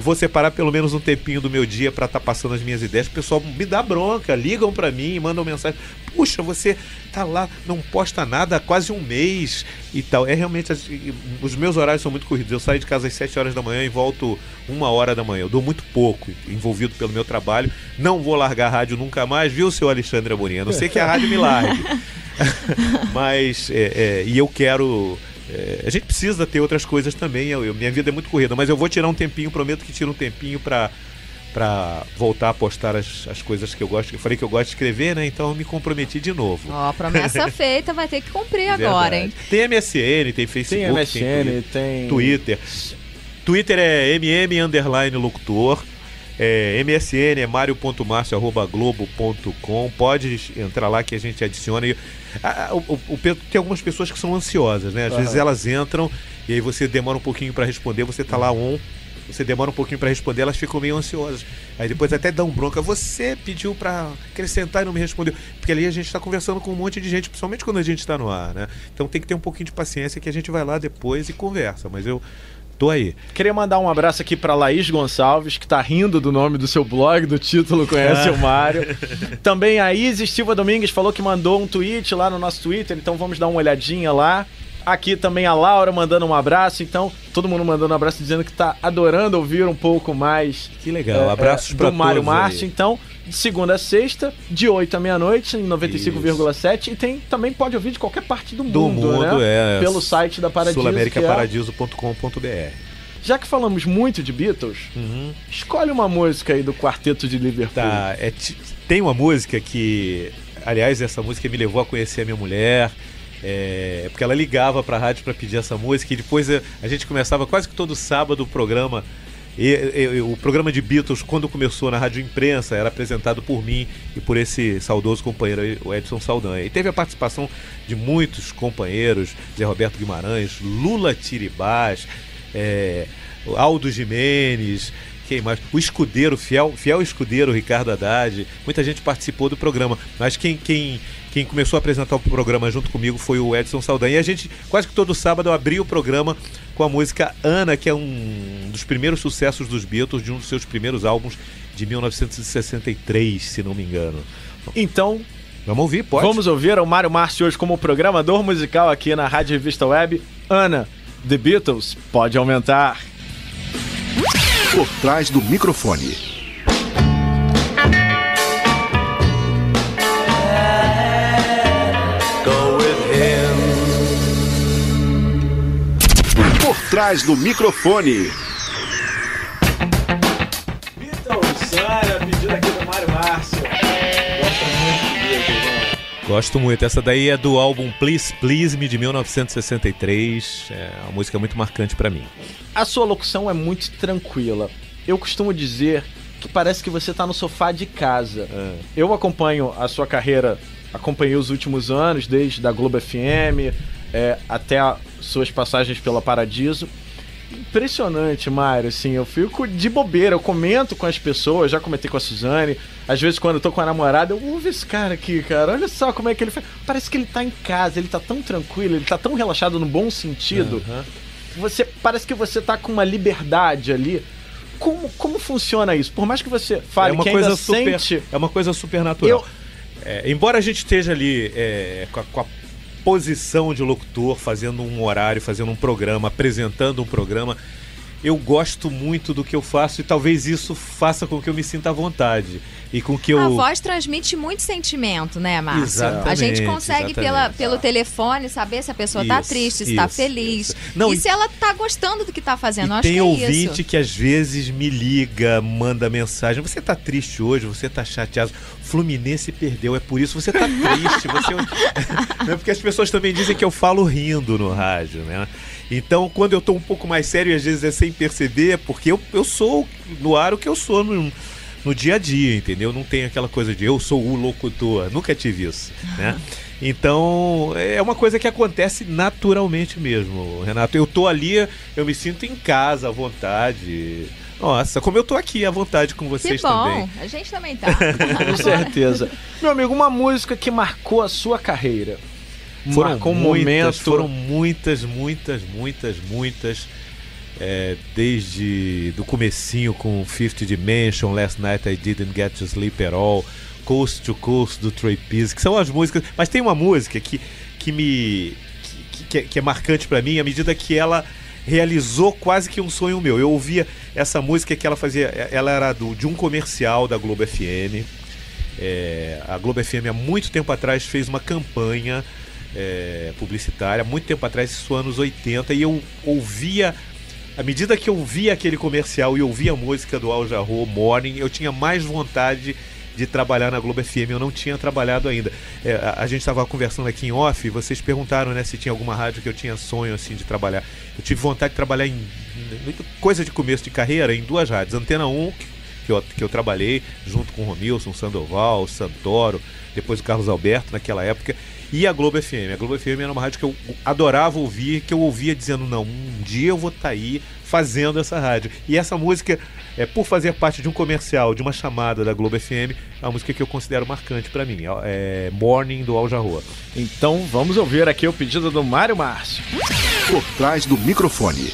vou separar pelo menos um tempinho do meu dia para estar passando as minhas ideias. O pessoal me dá bronca, ligam para mim, mandam mensagem: puxa, você tá lá, não posta nada há quase um mês e tal. Realmente, os meus horários são muito corridos. Eu saio de casa às 7 horas da manhã e volto 1h da manhã. Eu dou muito pouco, envolvido pelo meu trabalho. Não vou largar a rádio nunca mais, viu, seu Alexandre Amorim? A não ser que a rádio me largue. Mas, e eu quero... a gente precisa ter outras coisas também. Minha vida é muito corrida, mas eu vou tirar um tempinho, prometo que tiro um tempinho para voltar a postar as coisas que eu gosto. Eu falei que eu gosto de escrever, né? Então eu me comprometi de novo. Promessa feita, vai ter que cumprir agora, hein? Tem MSN, tem Facebook, tem MSN, tem Twitter. Twitter é mm_locutor. MSN é mario.marcio@globo.com. Pode entrar lá que a gente adiciona. Tem algumas pessoas que são ansiosas, né? Às vezes elas entram e aí você demora um pouquinho para responder, você tá lá você demora um pouquinho para responder, elas ficam meio ansiosas. Aí depois até dão bronca. Você pediu para acrescentar e não me respondeu. Porque ali a gente está conversando com um monte de gente, principalmente quando a gente está no ar, né? Então tem que ter um pouquinho de paciência que a gente vai lá depois e conversa. Mas eu tô aí. Queria mandar um abraço aqui pra Laís Gonçalves, que tá rindo do nome do seu blog, do título Conhece o Mário. Também a Isis Silva Domingues falou que mandou um tweet lá no nosso Twitter, então vamos dar uma olhadinha lá. Aqui também a Laura mandando um abraço, então todo mundo mandando um abraço dizendo que tá adorando ouvir um pouco mais. Que legal, abraços pra do Mário todos Márcio. aí. Então, de segunda a sexta, de 8 à meia-noite, em 95,7. E também pode ouvir de qualquer parte do mundo, né? Pelo site da Paradiso, sul-americaparadiso.com.br. Já que falamos muito de Beatles, escolhe uma música aí do Quarteto de Liverpool. Tá, tem uma música que, aliás, essa música me levou a conhecer a minha mulher. Porque ela ligava pra rádio pra pedir essa música e depois a gente começava quase que todo sábado o programa. O programa de Beatles, quando começou na Rádio Imprensa, era apresentado por mim e por esse saudoso companheiro, o Edson Saldanha. E teve a participação de muitos companheiros: Zé Roberto Guimarães, Lula Tiribás, Aldo Jimenez, quem mais? O escudeiro, fiel escudeiro Ricardo Haddad. Muita gente participou do programa, mas quem começou a apresentar o programa junto comigo foi o Edson Saldanha. E a gente, quase que todo sábado, eu abri o programa com a música Ana, que é um dos primeiros sucessos dos Beatles, de um dos seus primeiros álbuns de 1963, se não me engano. Então, vamos ouvir, pode? Vamos ouvir o Mário Márcio hoje como programador musical aqui na Rádio Revista Web. Ana, The Beatles, pode aumentar. Por trás do microfone. Por trás do microfone. Beatles, Ana, pedido aqui do Mário Márcio. Gosta muito de Beatles, né? Gosto muito. Essa daí é do álbum Please Please Me, de 1963. É uma música muito marcante pra mim. A sua locução é muito tranquila. Eu costumo dizer que parece que você tá no sofá de casa. Eu acompanho a sua carreira, acompanhei os últimos anos, desde a Globo FM até suas passagens pela Paradiso. Impressionante, Mário, assim, eu fico de bobeira, eu comento com as pessoas, já comentei com a Suzane, às vezes quando eu tô com a namorada, eu ouvo esse cara aqui, cara, olha só como é que ele faz. Parece que ele tá em casa, ele tá tão tranquilo, ele tá tão relaxado no bom sentido. Parece que você tá com uma liberdade ali. Como funciona isso? Por mais que você fale que ainda sente... É uma coisa super natural. Embora a gente esteja ali com a posição de locutor, fazendo um horário, fazendo um programa, apresentando um programa, eu gosto muito do que eu faço e talvez isso faça com que eu me sinta à vontade. E com que eu... A voz transmite muito sentimento, né, Márcio? Exatamente, a gente consegue pelo telefone saber se a pessoa tá triste, se tá feliz. Não, e se ela tá gostando do que tá fazendo. Acho que é isso. Tem ouvinte que às vezes me liga, manda mensagem. Você tá triste hoje? Você tá chateado? Fluminense perdeu, é por isso você tá triste. Não, porque as pessoas também dizem que eu falo rindo no rádio, né? Então, quando eu tô um pouco mais sério, e às vezes é sem perceber, porque eu sou no ar o que eu sou no dia a dia, entendeu? Não tem aquela coisa de eu sou o locutor, nunca tive isso, né? Então, é uma coisa que acontece naturalmente mesmo, Renato. Eu tô ali, eu me sinto em casa, à vontade. Nossa, como eu tô aqui à vontade com vocês também. A gente também tá. Com certeza. Meu amigo, uma música que marcou a sua carreira. Marcou um momento. Foram muitas. Desde do comecinho com Fifth Dimension, Last Night I Didn't Get to Sleep at All, Coast to Coast do Troy Pearce, que são as músicas, mas tem uma música que é marcante pra mim à medida que ela realizou quase que um sonho meu. Eu ouvia essa música que ela fazia, ela era de um comercial da Globo FM. A Globo FM há muito tempo atrás fez uma campanha publicitária, muito tempo atrás, isso anos 80, e eu ouvia. À medida que eu via aquele comercial e ouvia a música do Al Jarreau, Morning, eu tinha mais vontade de trabalhar na Globo FM. Eu não tinha trabalhado ainda. A gente estava conversando aqui em off e vocês perguntaram, né, se tinha alguma rádio que eu tinha sonho assim de trabalhar. Eu tive vontade de trabalhar em coisa de começo de carreira em 2 rádios. Antena 1, que eu trabalhei junto com o Romilson, Sandoval, Santoro, depois o Carlos Alberto naquela época, e a Globo FM. A Globo FM era uma rádio que eu adorava ouvir, que eu ouvia dizendo, não, um dia eu vou estar aí fazendo essa rádio. E essa música, por fazer parte de um comercial, de uma chamada da Globo FM, é uma música que eu considero marcante pra mim. É Morning, do Al Jarreau. Então vamos ouvir aqui o pedido do Mário Márcio. Por trás do microfone.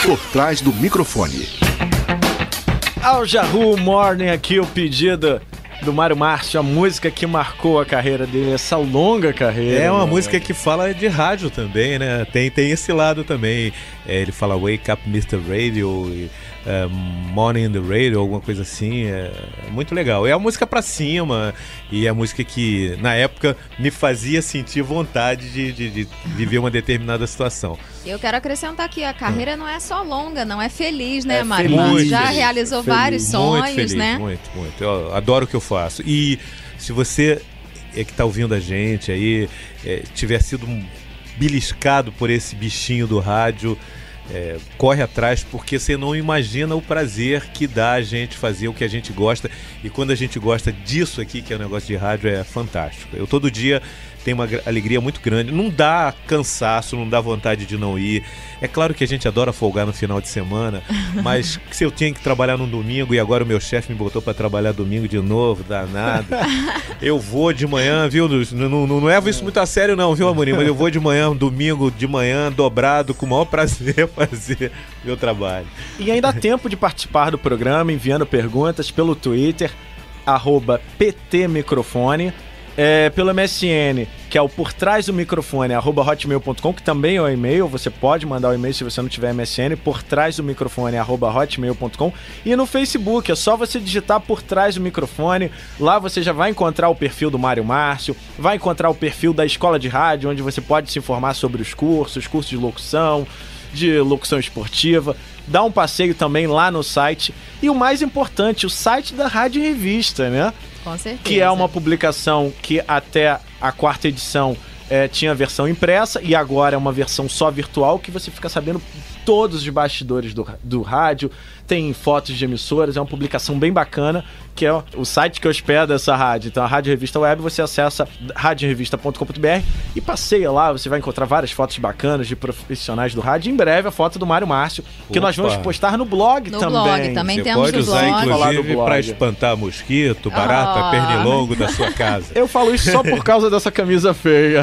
Por trás do microfone. Al Jarreau, Morning, aqui o pedido do Mário Márcio, a música que marcou a carreira dele, essa longa carreira. É uma música que fala de rádio também, né? Tem esse lado também. Ele fala Wake Up Mr. Radio, Morning in the Radio, alguma coisa assim. É muito legal. É a música pra cima e é a música que, na época, me fazia sentir vontade de viver uma determinada situação. Eu quero acrescentar aqui, a carreira não é só longa, não é feliz, né, Mário? Já feliz, realizou vários sonhos, feliz, né? Muito. Eu adoro o que eu faço. E se você que está ouvindo a gente aí, tiver sido beliscado por esse bichinho do rádio, corre atrás, porque você não imagina o prazer que dá a gente fazer o que a gente gosta. E quando a gente gosta disso aqui, que é o negócio de rádio, é fantástico. Eu todo dia tenho uma alegria muito grande. Não dá cansaço, não dá vontade de não ir. É claro que a gente adora folgar no final de semana, mas se eu tinha que trabalhar no domingo e agora o meu chefe me botou para trabalhar domingo de novo, danado, eu vou de manhã, viu? Não levo isso muito a sério não, viu, Amorim? Mas eu vou de manhã, domingo de manhã, dobrado, com o maior prazer fazer meu trabalho. E ainda há tempo de participar do programa, enviando perguntas pelo Twitter, @PTMicrofone. Pelo MSN, que é o por trás do microfone, @hotmail.com, que também é o e-mail. Você pode mandar o e-mail se você não tiver MSN, por trás do microfone, @hotmail.com. E no Facebook, é só você digitar por trás do microfone. Lá você já vai encontrar o perfil do Mário Márcio, vai encontrar o perfil da Escola de Rádio, onde você pode se informar sobre os cursos de locução esportiva. Dá um passeio também lá no site. E o mais importante, o site da Rádio Revista, né? Com certeza. Que é uma publicação que até a 4ª edição tinha versão impressa e agora é uma versão só virtual, que você fica sabendo todos os bastidores do rádio, tem fotos de emissoras, é uma publicação bem bacana, que é o site que hospeda essa rádio. Então a Rádio Revista Web, você acessa radiorevista.com.br e passeia lá, você vai encontrar várias fotos bacanas de profissionais do rádio. Em breve a foto do Mário Márcio, que nós vamos postar no blog também. No blog também você temos pode no usar, blog. inclusive, para espantar mosquito, barata, pernilongo da sua casa. Eu falo isso só por causa dessa camisa feia.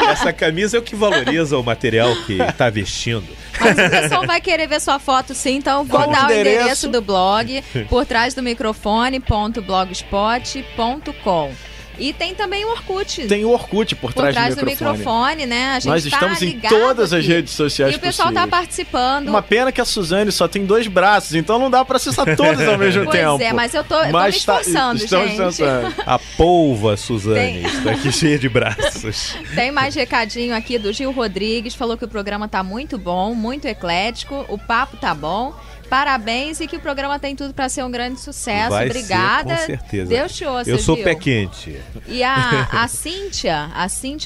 Essa camisa é o que valoriza o material que está vestindo. Mas o pessoal vai querer ver sua foto sim, então vou dar o endereço do blog, por trás do microfone.blogspot.com. E tem também o Orkut. Tem o Orkut por trás do microfone, né? A gente Nós estamos tá em todas as aqui. redes sociais E o pessoal possíveis. tá participando. Uma pena que a Suzane só tem 2 braços, então não dá pra acessar todos ao mesmo tempo. Pois é, mas eu tô me esforçando, estamos gente. tentando. A polva, Suzane, está aqui cheia de braços. Tem mais recadinho aqui do Gil Rodrigues, falou que o programa tá muito bom, muito eclético, o papo tá bom. Parabéns e que o programa tem tudo para ser um grande sucesso. Vai Obrigada. ser, com certeza. Deus te ouça, Eu sou Gil. pé quente. E a Cíntia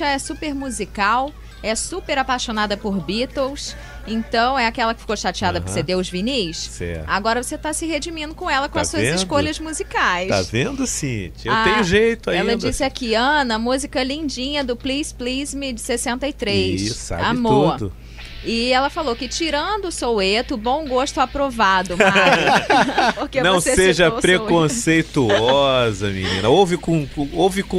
é super musical, é super apaixonada por Beatles. Então, é aquela que ficou chateada por você deu os vinis. Certo. Agora você tá se redimindo com ela, com Tá as suas vendo? escolhas musicais. Tá vendo, Cíntia? Eu tenho jeito ainda. Ela disse aqui, Ana, música lindinha do Please Please Me de 63. Isso, sabe Amor. tudo. E ela falou que tirando o Soweto, bom gosto aprovado, Mari. Porque Não você seja citou o preconceituosa, menina. Ouve com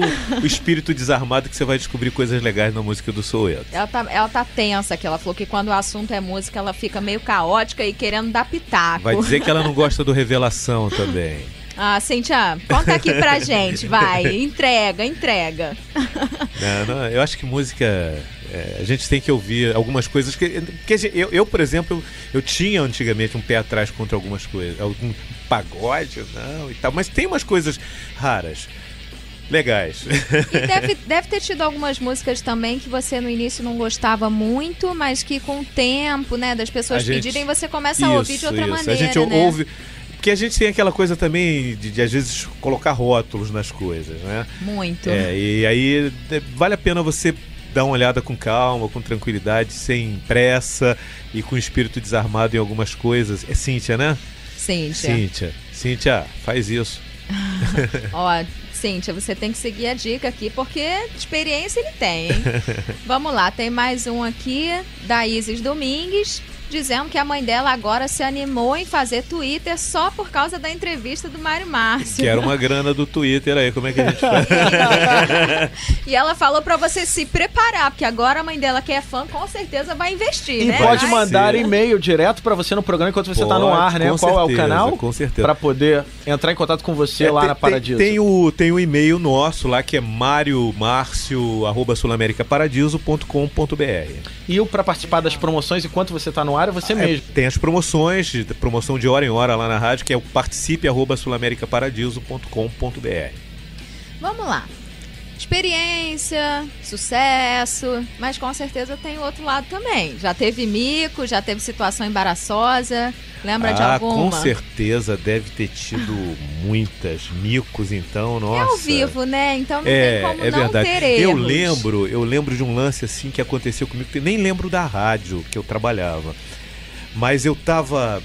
o espírito desarmado que você vai descobrir coisas legais na música do Soweto. Ela tá tensa aqui. Ela falou que quando o assunto é música, ela fica meio caótica e querendo dar pitaco. Vai dizer que ela não gosta do Revelação também. Ah, Cíntia, conta aqui pra gente, vai. Entrega. Não, eu acho que música... a gente tem que ouvir algumas coisas que eu, por exemplo, eu tinha antigamente um pé atrás contra algumas coisas, algum pagode, não, e tal, mas tem umas coisas raras, legais. E deve ter tido algumas músicas também que você no início não gostava muito, mas que com o tempo, né, das pessoas pedirem, você começa a ouvir de outra maneira, a gente né? ouve, porque a gente tem aquela coisa também de às vezes colocar rótulos nas coisas, né? Muito. E aí vale a pena você dar uma olhada com calma, com tranquilidade, sem pressa e com espírito desarmado em algumas coisas. É Cíntia, né? Cíntia, faz isso. Ó, Cíntia, você tem que seguir a dica aqui, porque experiência ele tem, hein? Vamos lá, tem mais um aqui da Isis Domingues, dizendo que a mãe dela agora se animou em fazer Twitter só por causa da entrevista do Mário Márcio. Quero uma grana do Twitter aí, como é que a gente faz? E ela falou pra você se preparar, porque agora a mãe dela, que é fã, com certeza vai investir, E né? pode mandar e-mail direto pra você no programa enquanto você tá no ar, né? Qual é o canal? Com certeza. Pra poder entrar em contato com você lá na Paradiso. Tem o e-mail nosso lá, que é mariomarcio@sulamericaparadiso.com.br. E pra participar das promoções, enquanto você tá no ar, é você mesmo. Tem as promoções, promoção de hora em hora lá na rádio, que é o participe@sulamericaparadiso.com.br. Vamos lá. Experiência, sucesso, mas com certeza tem o outro lado também. Já teve mico, já teve situação embaraçosa. Lembra de alguma? Com certeza deve ter tido muitas micos, então, nossa. É ao vivo, né? Então não tem como não verdade. ter erros. Eu lembro de um lance assim que aconteceu comigo, que nem lembro da rádio que eu trabalhava. Mas eu tava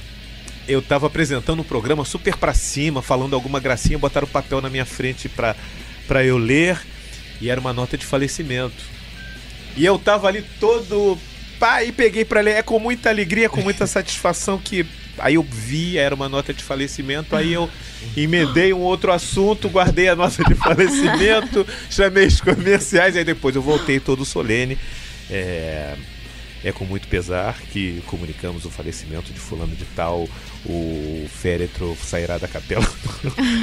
apresentando um programa super pra cima, falando alguma gracinha, botaram o papel na minha frente pra eu ler, e era uma nota de falecimento. E eu tava ali todo... e peguei pra ler, com muita alegria, com muita satisfação, que... Aí eu vi, era uma nota de falecimento, aí eu emendei um outro assunto, guardei a nota de falecimento, chamei os comerciais, aí depois eu voltei todo solene. É com muito pesar que comunicamos o falecimento de fulano de tal, o féretro sairá da capela.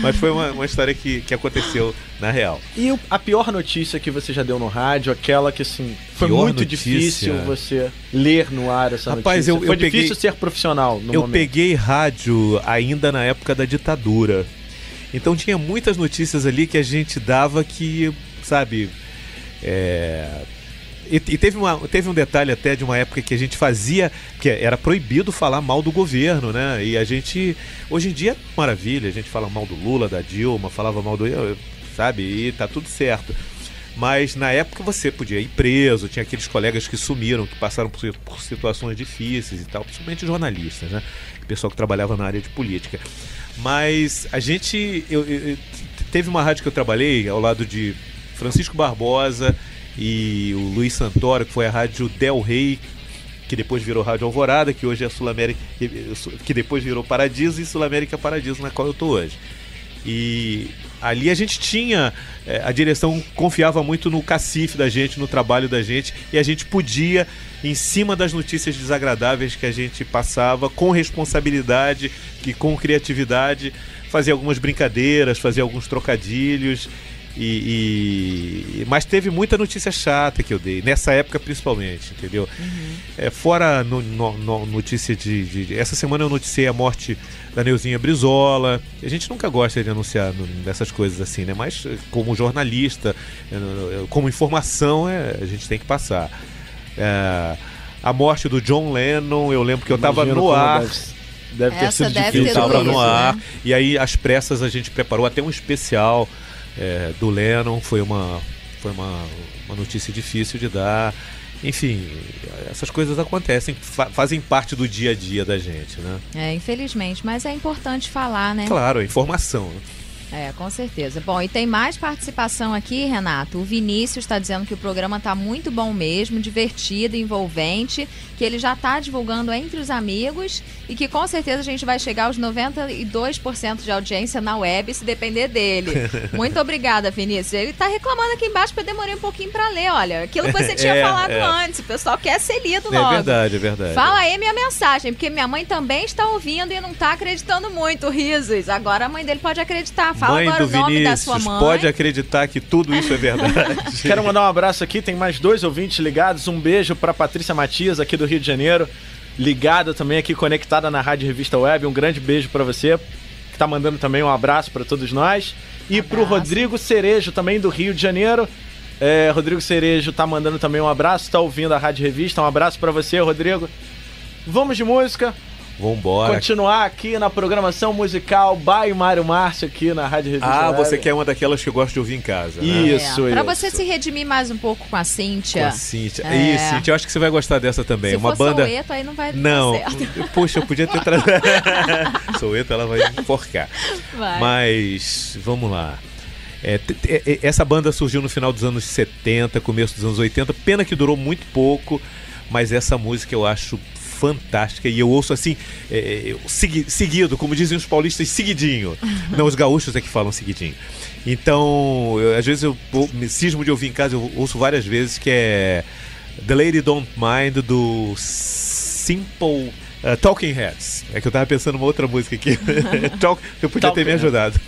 Mas foi uma história que aconteceu na real. E a pior notícia que você já deu no rádio, aquela que assim, foi Pior muito notícia? difícil você ler no ar essa Rapaz, notícia. Foi difícil peguei, ser profissional no eu momento. peguei rádio ainda na época da ditadura. Então tinha muitas notícias ali que a gente dava que, sabe... E teve um detalhe até de uma época que a gente fazia, que era proibido falar mal do governo, né? E a gente, hoje em dia, maravilha, a gente fala mal do Lula, da Dilma, falava mal do... sabe? E tá tudo certo. Mas na época você podia ir preso, tinha aqueles colegas que sumiram, que passaram por situações difíceis e tal, principalmente jornalistas, né? O pessoal que trabalhava na área de política. Mas a gente... teve uma rádio que eu trabalhei ao lado de Francisco Barbosa e o Luiz Santoro, que foi a rádio Del Rey, que depois virou Rádio Alvorada, que hoje é Sul América, que depois virou Paradiso, e Sul América Paradiso, na qual eu tô hoje. E ali a gente tinha, a direção confiava muito no cacife da gente, no trabalho da gente, e a gente podia, em cima das notícias desagradáveis que a gente passava, com responsabilidade e com criatividade, fazer algumas brincadeiras, fazer alguns trocadilhos. Mas teve muita notícia chata que eu dei, nessa época principalmente, entendeu? Fora notícia essa semana eu noticiei a morte da Neuzinha Brizola. A gente nunca gosta de anunciar dessas coisas assim, né? Mas como jornalista, como informação, a gente tem que passar. A morte do John Lennon, eu lembro que eu estava no ar. Deve ter sido difícil. Eu estava no ar, né? e aí às pressas a gente preparou até um especial do Lennon. Foi uma notícia difícil de dar. Enfim, essas coisas acontecem, fazem parte do dia a dia da gente, né? Infelizmente, mas é importante falar, né? Claro, informação, né? Com certeza. Bom, e tem mais participação aqui, Renato. O Vinícius está dizendo que o programa está muito bom mesmo, divertido, envolvente, que ele já está divulgando entre os amigos e que com certeza a gente vai chegar aos 92% de audiência na web, se depender dele. Muito obrigada, Vinícius. Ele está reclamando aqui embaixo que eu demorei um pouquinho para ler, olha. Aquilo que você tinha falado antes. O pessoal quer ser lido logo. É verdade. Fala aí minha mensagem, porque minha mãe também está ouvindo e não está acreditando muito, risos. Agora a mãe dele pode acreditar. Fala mãe agora do o nome Vinícius, da sua mãe. pode acreditar que tudo isso é verdade. Quero mandar um abraço aqui, tem mais 2 ouvintes ligados. Um beijo pra Patrícia Matias, aqui do Rio de Janeiro, ligada também aqui, conectada na Rádio Revista Web. Um grande beijo pra você, que tá mandando também um abraço pra todos nós. E pro Rodrigo Cerejo, também do Rio de Janeiro. Rodrigo Cerejo tá mandando também um abraço, tá ouvindo a Rádio Revista. Um abraço pra você, Rodrigo. Vamos de música. Vambora. Continuar aqui na programação musical by Mário Márcio aqui na Rádio Revista Web. Você quer uma daquelas que eu gosto de ouvir em casa, né? Isso. Pra você se redimir mais um pouco com a Cíntia. Com a Cíntia. Isso, Cíntia, eu acho que você vai gostar dessa também. Se uma for banda. Soweto, aí não vai Não. dar certo. Poxa, eu podia ter trazido. Soweto, ela vai enforcar. Vai. Mas, vamos lá. Essa banda surgiu no final dos anos 70, começo dos anos 80. Pena que durou muito pouco, mas essa música eu acho fantástica e eu ouço assim, seguido, como dizem os paulistas, seguidinho. Não, os gaúchos é que falam seguidinho. Então, às vezes eu me cismo de ouvir em casa, eu ouço várias vezes, que é The Lady Don't Mind, do Simple Talking Heads. É que eu tava pensando numa outra música aqui. Eu podia ter me ajudado.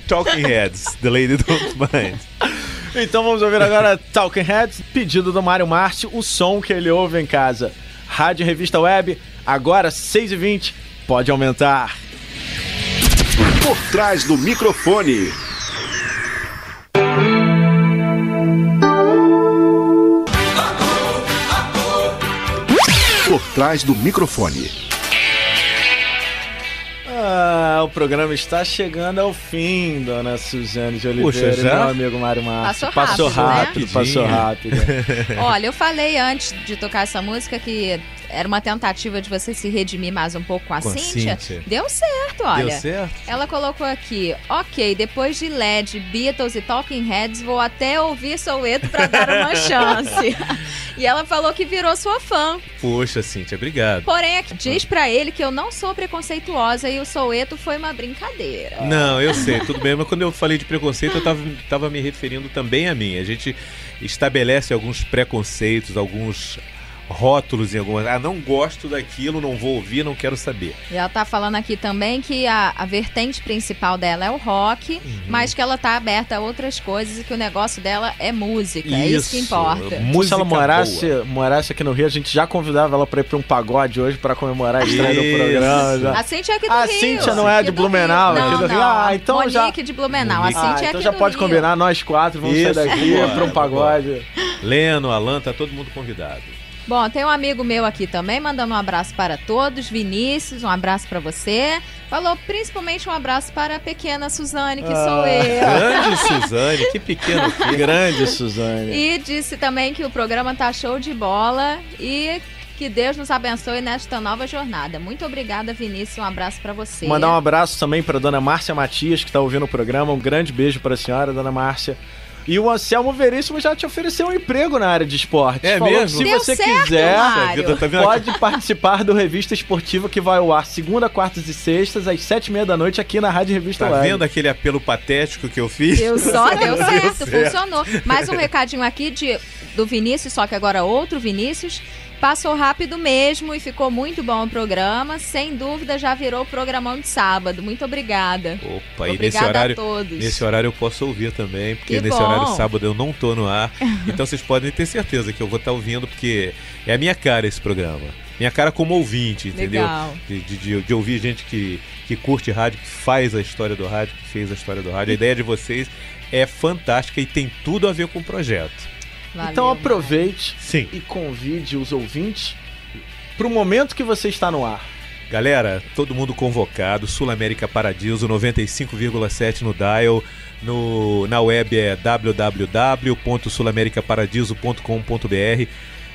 Talking Heads, The Lady Don't Mind. Então vamos ouvir agora Talking Heads, pedido do Mário Márcio, o som que ele ouve em casa. Rádio Revista Web, agora 6h20, pode aumentar. Por trás do microfone. Por trás do microfone. O programa está chegando ao fim, dona Suzane de Oliveira. Puxa, já? Meu amigo Mário Márcio. Passou rápido, né? Passou rápido. Olha, eu falei antes de tocar essa música que era uma tentativa de você se redimir mais um pouco com a Cíntia. Deu certo, olha. Deu certo? Ela colocou aqui, ok, depois de LED, Beatles e Talking Heads, vou até ouvir Soweto pra dar uma chance. E ela falou que virou sua fã. Poxa, Cíntia, obrigado. Porém, diz pra ele que eu não sou preconceituosa e o Soweto foi uma brincadeira. Não, eu sei, tudo bem, mas quando eu falei de preconceito, eu tava me referindo também a mim. A gente estabelece alguns preconceitos, alguns rótulos em algumas... não gosto daquilo, não vou ouvir, não quero saber. E ela tá falando aqui também que a vertente principal dela é o rock, mas que ela tá aberta a outras coisas e que o negócio dela é música. É isso que importa. Se ela morasse aqui no Rio, a gente já convidava ela pra ir pra um pagode hoje pra comemorar a estreia do programa. Já. A Cíntia é aqui do Rio. A Cíntia não é de Blumenau, é aqui do Rio. Então Monique de Blumenau. A Cíntia é aqui então já pode combinar, nós 4 vamos sair daqui pra um pagode. Leno, Alan, tá todo mundo convidado. Bom, tem um amigo meu aqui também, mandando um abraço para todos. Vinícius, um abraço para você. Falou principalmente um abraço para a pequena Suzane, que sou eu. Grande Suzane, que pequeno filho. Grande Suzane. E disse também que o programa tá show de bola e que Deus nos abençoe nesta nova jornada. Muito obrigada, Vinícius, um abraço para você. Mandar um abraço também para dona Márcia Matias, que está ouvindo o programa. Um grande beijo para a senhora, dona Márcia. E o Anselmo Veríssimo já te ofereceu um emprego na área de esporte. É mesmo? Se Deu você certo, quiser, Mário. pode participar do Revista Esportiva que vai ao ar segunda, quartas e sextas, às 7h30 da noite, aqui na Rádio Revista Web. Tá vendo aquele apelo patético que eu fiz? Deu certo, funcionou. Mais um recadinho aqui do Vinícius, só que agora outro Vinícius, Passou rápido mesmo e ficou muito bom o programa. Sem dúvida, já virou programão de sábado. Muito obrigada. Opa, obrigada e nesse horário, a todos. Nesse horário eu posso ouvir também, porque Que nesse bom. horário sábado eu não tô no ar. Então vocês podem ter certeza que eu vou estar ouvindo, porque é a minha cara esse programa. Minha cara como ouvinte, entendeu? Legal. De ouvir gente que curte rádio, que faz a história do rádio, que fez a história do rádio. A ideia de vocês é fantástica e tem tudo a ver com o projeto. Valeu, Então aproveite Sim. e convide os ouvintes para o momento que você está no ar. Galera, todo mundo convocado, Sul América Paradiso, 95,7 no dial, na web é www.sulamericaparadiso.com.br.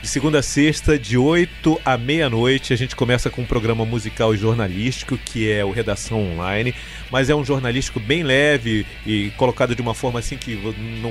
De segunda a sexta, de 8 à meia-noite, a gente começa com um programa musical e jornalístico, que é o Redação Online, mas é um jornalístico bem leve e colocado de uma forma assim que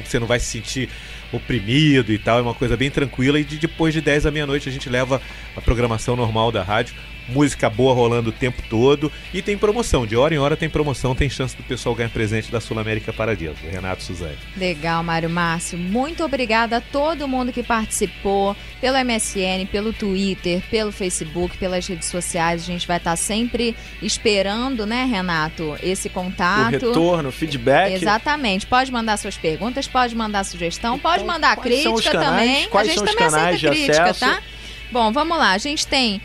você não vai se sentir oprimido e tal, é uma coisa bem tranquila. E depois de 10 à meia-noite a gente leva a programação normal da rádio, música boa rolando o tempo todo, e tem promoção, de hora em hora tem promoção, tem chance do pessoal ganhar presente da Sul América Paradiso. Renato, Suzane. Legal, Mário Márcio. Muito obrigada a todo mundo que participou, pelo MSN, pelo Twitter, pelo Facebook, pelas redes sociais. A gente vai estar sempre esperando, né, Renato, esse contato. O retorno, o feedback. Exatamente. Pode mandar suas perguntas, pode mandar sugestão, Então, pode mandar quais são os crítica canais? também. Quais a gente são os também canais aceita de crítica, acesso? tá? Bom, vamos lá. A gente tem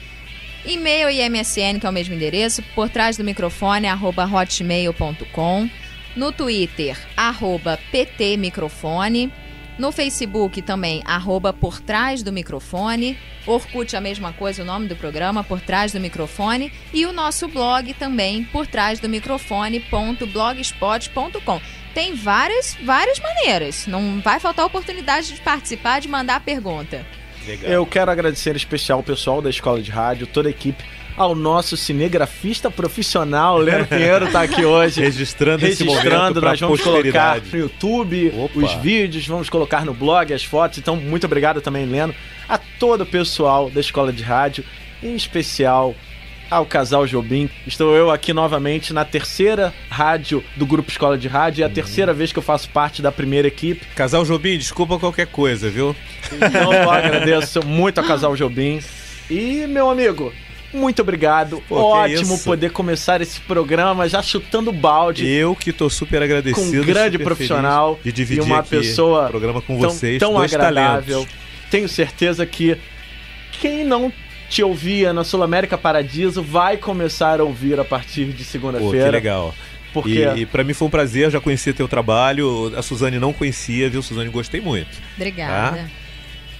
e-mail e MSN, que é o mesmo endereço, por trás do microfone, @hotmail.com. No Twitter, @PTmicrofone. No Facebook também, @por trás do microfone. Orkut, a mesma coisa, o nome do programa, Por Trás do Microfone. E o nosso blog também, portrásdomicrofone.blogspot.com. Tem várias maneiras. Não vai faltar oportunidade de participar, de mandar pergunta. Legal. Eu quero agradecer em especial o pessoal da Escola de Rádio, toda a equipe, ao nosso cinegrafista profissional, Leno Pinheiro, está aqui hoje. Registrando esse momento pra nós vamos colocar posteridade. no YouTube Opa. os vídeos, vamos colocar no blog as fotos. Então, muito obrigado também, Leno, a todo o pessoal da Escola de Rádio, em especial ao casal Jobim. Estou eu aqui novamente na terceira rádio do Grupo Escola de Rádio, e a terceira vez que eu faço parte da primeira equipe. Casal Jobim, desculpa qualquer coisa, viu? Então eu agradeço muito ao casal Jobim. E, meu amigo, muito obrigado. Pô, que ótimo isso. poder começar esse programa já chutando balde. Eu que tô super agradecido. Com um grande super profissional feliz de dividir e uma aqui pessoa o programa com tão, vocês, tão dois agradável. talentos. Tenho certeza que quem não te ouvia na Sul América Paradiso vai começar a ouvir a partir de Pô, que segunda-feira. legal. Porque E pra mim foi um prazer, já conhecia teu trabalho. A Suzane não conhecia, viu, Suzane? Gostei muito. Obrigada.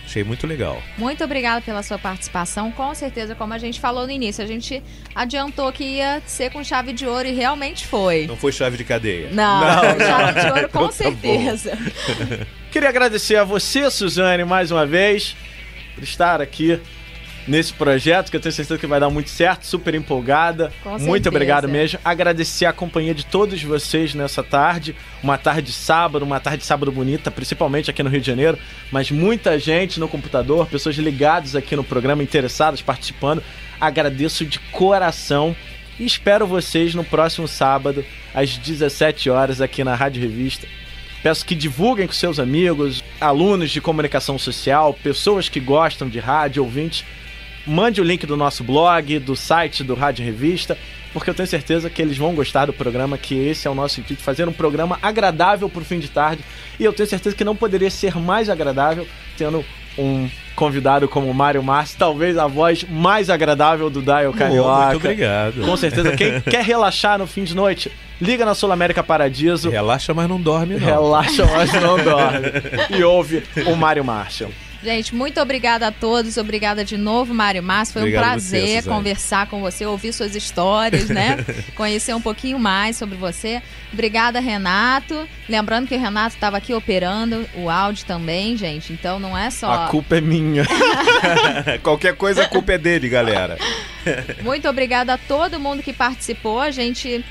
Achei muito legal. Muito obrigada pela sua participação. Com certeza, como a gente falou no início, a gente adiantou que ia ser com chave de ouro e realmente foi. Não foi chave de cadeia. Não, chave de ouro com Então tá certeza. queria agradecer a você, Suzane, mais uma vez, por estar aqui nesse projeto, que eu tenho certeza que vai dar muito certo, super empolgada. Com Muito certeza. obrigado mesmo. Agradecer a companhia de todos vocês nessa tarde, uma tarde de sábado bonita, principalmente aqui no Rio de Janeiro, mas muita gente no computador, pessoas ligadas aqui no programa, interessadas, participando. Agradeço de coração e espero vocês no próximo sábado, às 17 horas, aqui na Rádio Revista. Peço que divulguem com seus amigos, alunos de comunicação social, pessoas que gostam de rádio, ouvintes. Mande o link do nosso blog, do site do Rádio Revista, porque eu tenho certeza que eles vão gostar do programa, que esse é o nosso intuito, fazer um programa agradável pro fim de tarde. E eu tenho certeza que não poderia ser mais agradável tendo um convidado como o Mário Márcio, talvez a voz mais agradável do Dial Carioca. Muito obrigado. Com certeza. Quem quer relaxar no fim de noite, liga na Sul América Paradiso. Relaxa, mas não dorme, não. Relaxa, mas não dorme. E ouve o Mário Márcio. Gente, muito obrigada a todos. Obrigada de novo, Mário Márcio. Foi Obrigado um a prazer você, Suzane. conversar com você, ouvir suas histórias, né? Conhecer um pouquinho mais sobre você. Obrigada, Renato. Lembrando que o Renato estava aqui operando o áudio também, gente. Então não é só... A culpa é minha. Qualquer coisa a culpa é dele, galera. Muito obrigada a todo mundo que participou. A gente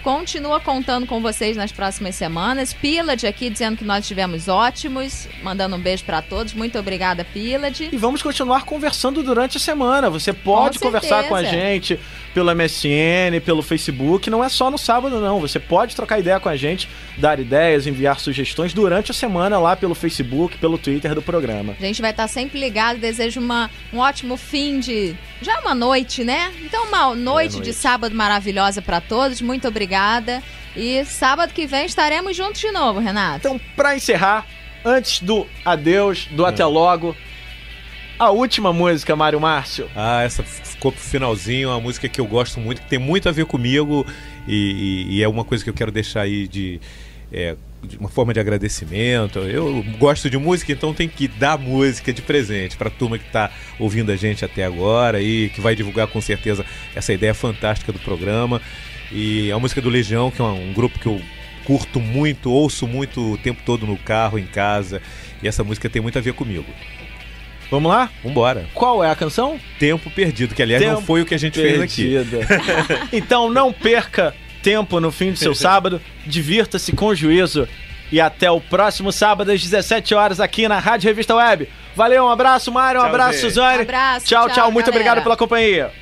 continua contando com vocês nas próximas semanas. Pillard aqui dizendo que nós estivemos ótimos, mandando um beijo para todos. Muito obrigada, Pillard. E vamos continuar conversando durante a semana. Você pode conversar com a gente pelo MSN, pelo Facebook. Não é só no sábado, não. Você pode trocar ideia com a gente, dar ideias, enviar sugestões durante a semana lá pelo Facebook, pelo Twitter do programa. A gente vai estar sempre ligado. Desejo um ótimo fim de... Já uma noite, né? Então uma noite de sábado maravilhosa para todos. Muito obrigada. E sábado que vem estaremos juntos de novo, Renato. Então, para encerrar, antes do adeus, do até logo, a última música, Mário Márcio. Essa ficou pro finalzinho, uma música que eu gosto muito, que tem muito a ver comigo e é uma coisa que eu quero deixar aí de uma forma de agradecimento. Eu gosto de música, então tem que dar música de presente pra turma que tá ouvindo a gente até agora e que vai divulgar com certeza essa ideia fantástica do programa. E a música do Legião, que é um grupo que eu curto muito, ouço muito o tempo todo no carro, em casa, e essa música tem muito a ver comigo. Vamos lá? Vambora. Qual é a canção? Tempo Perdido, que aliás não foi o que a gente fez aqui. Então não perca tempo no fim do seu sábado, divirta-se com juízo e até o próximo sábado às 17 horas aqui na Rádio Revista Web. Valeu, um abraço, Mário, um abraço, Suzane. Um abraço, tchau, muito galera. obrigado pela companhia.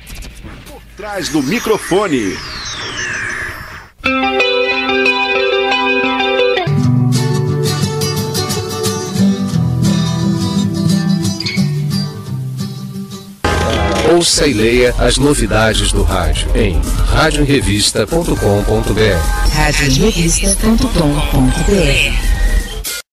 Por trás do microfone. Ouça e leia as novidades do rádio em radioenrevista.com.br. radioenrevista.com.br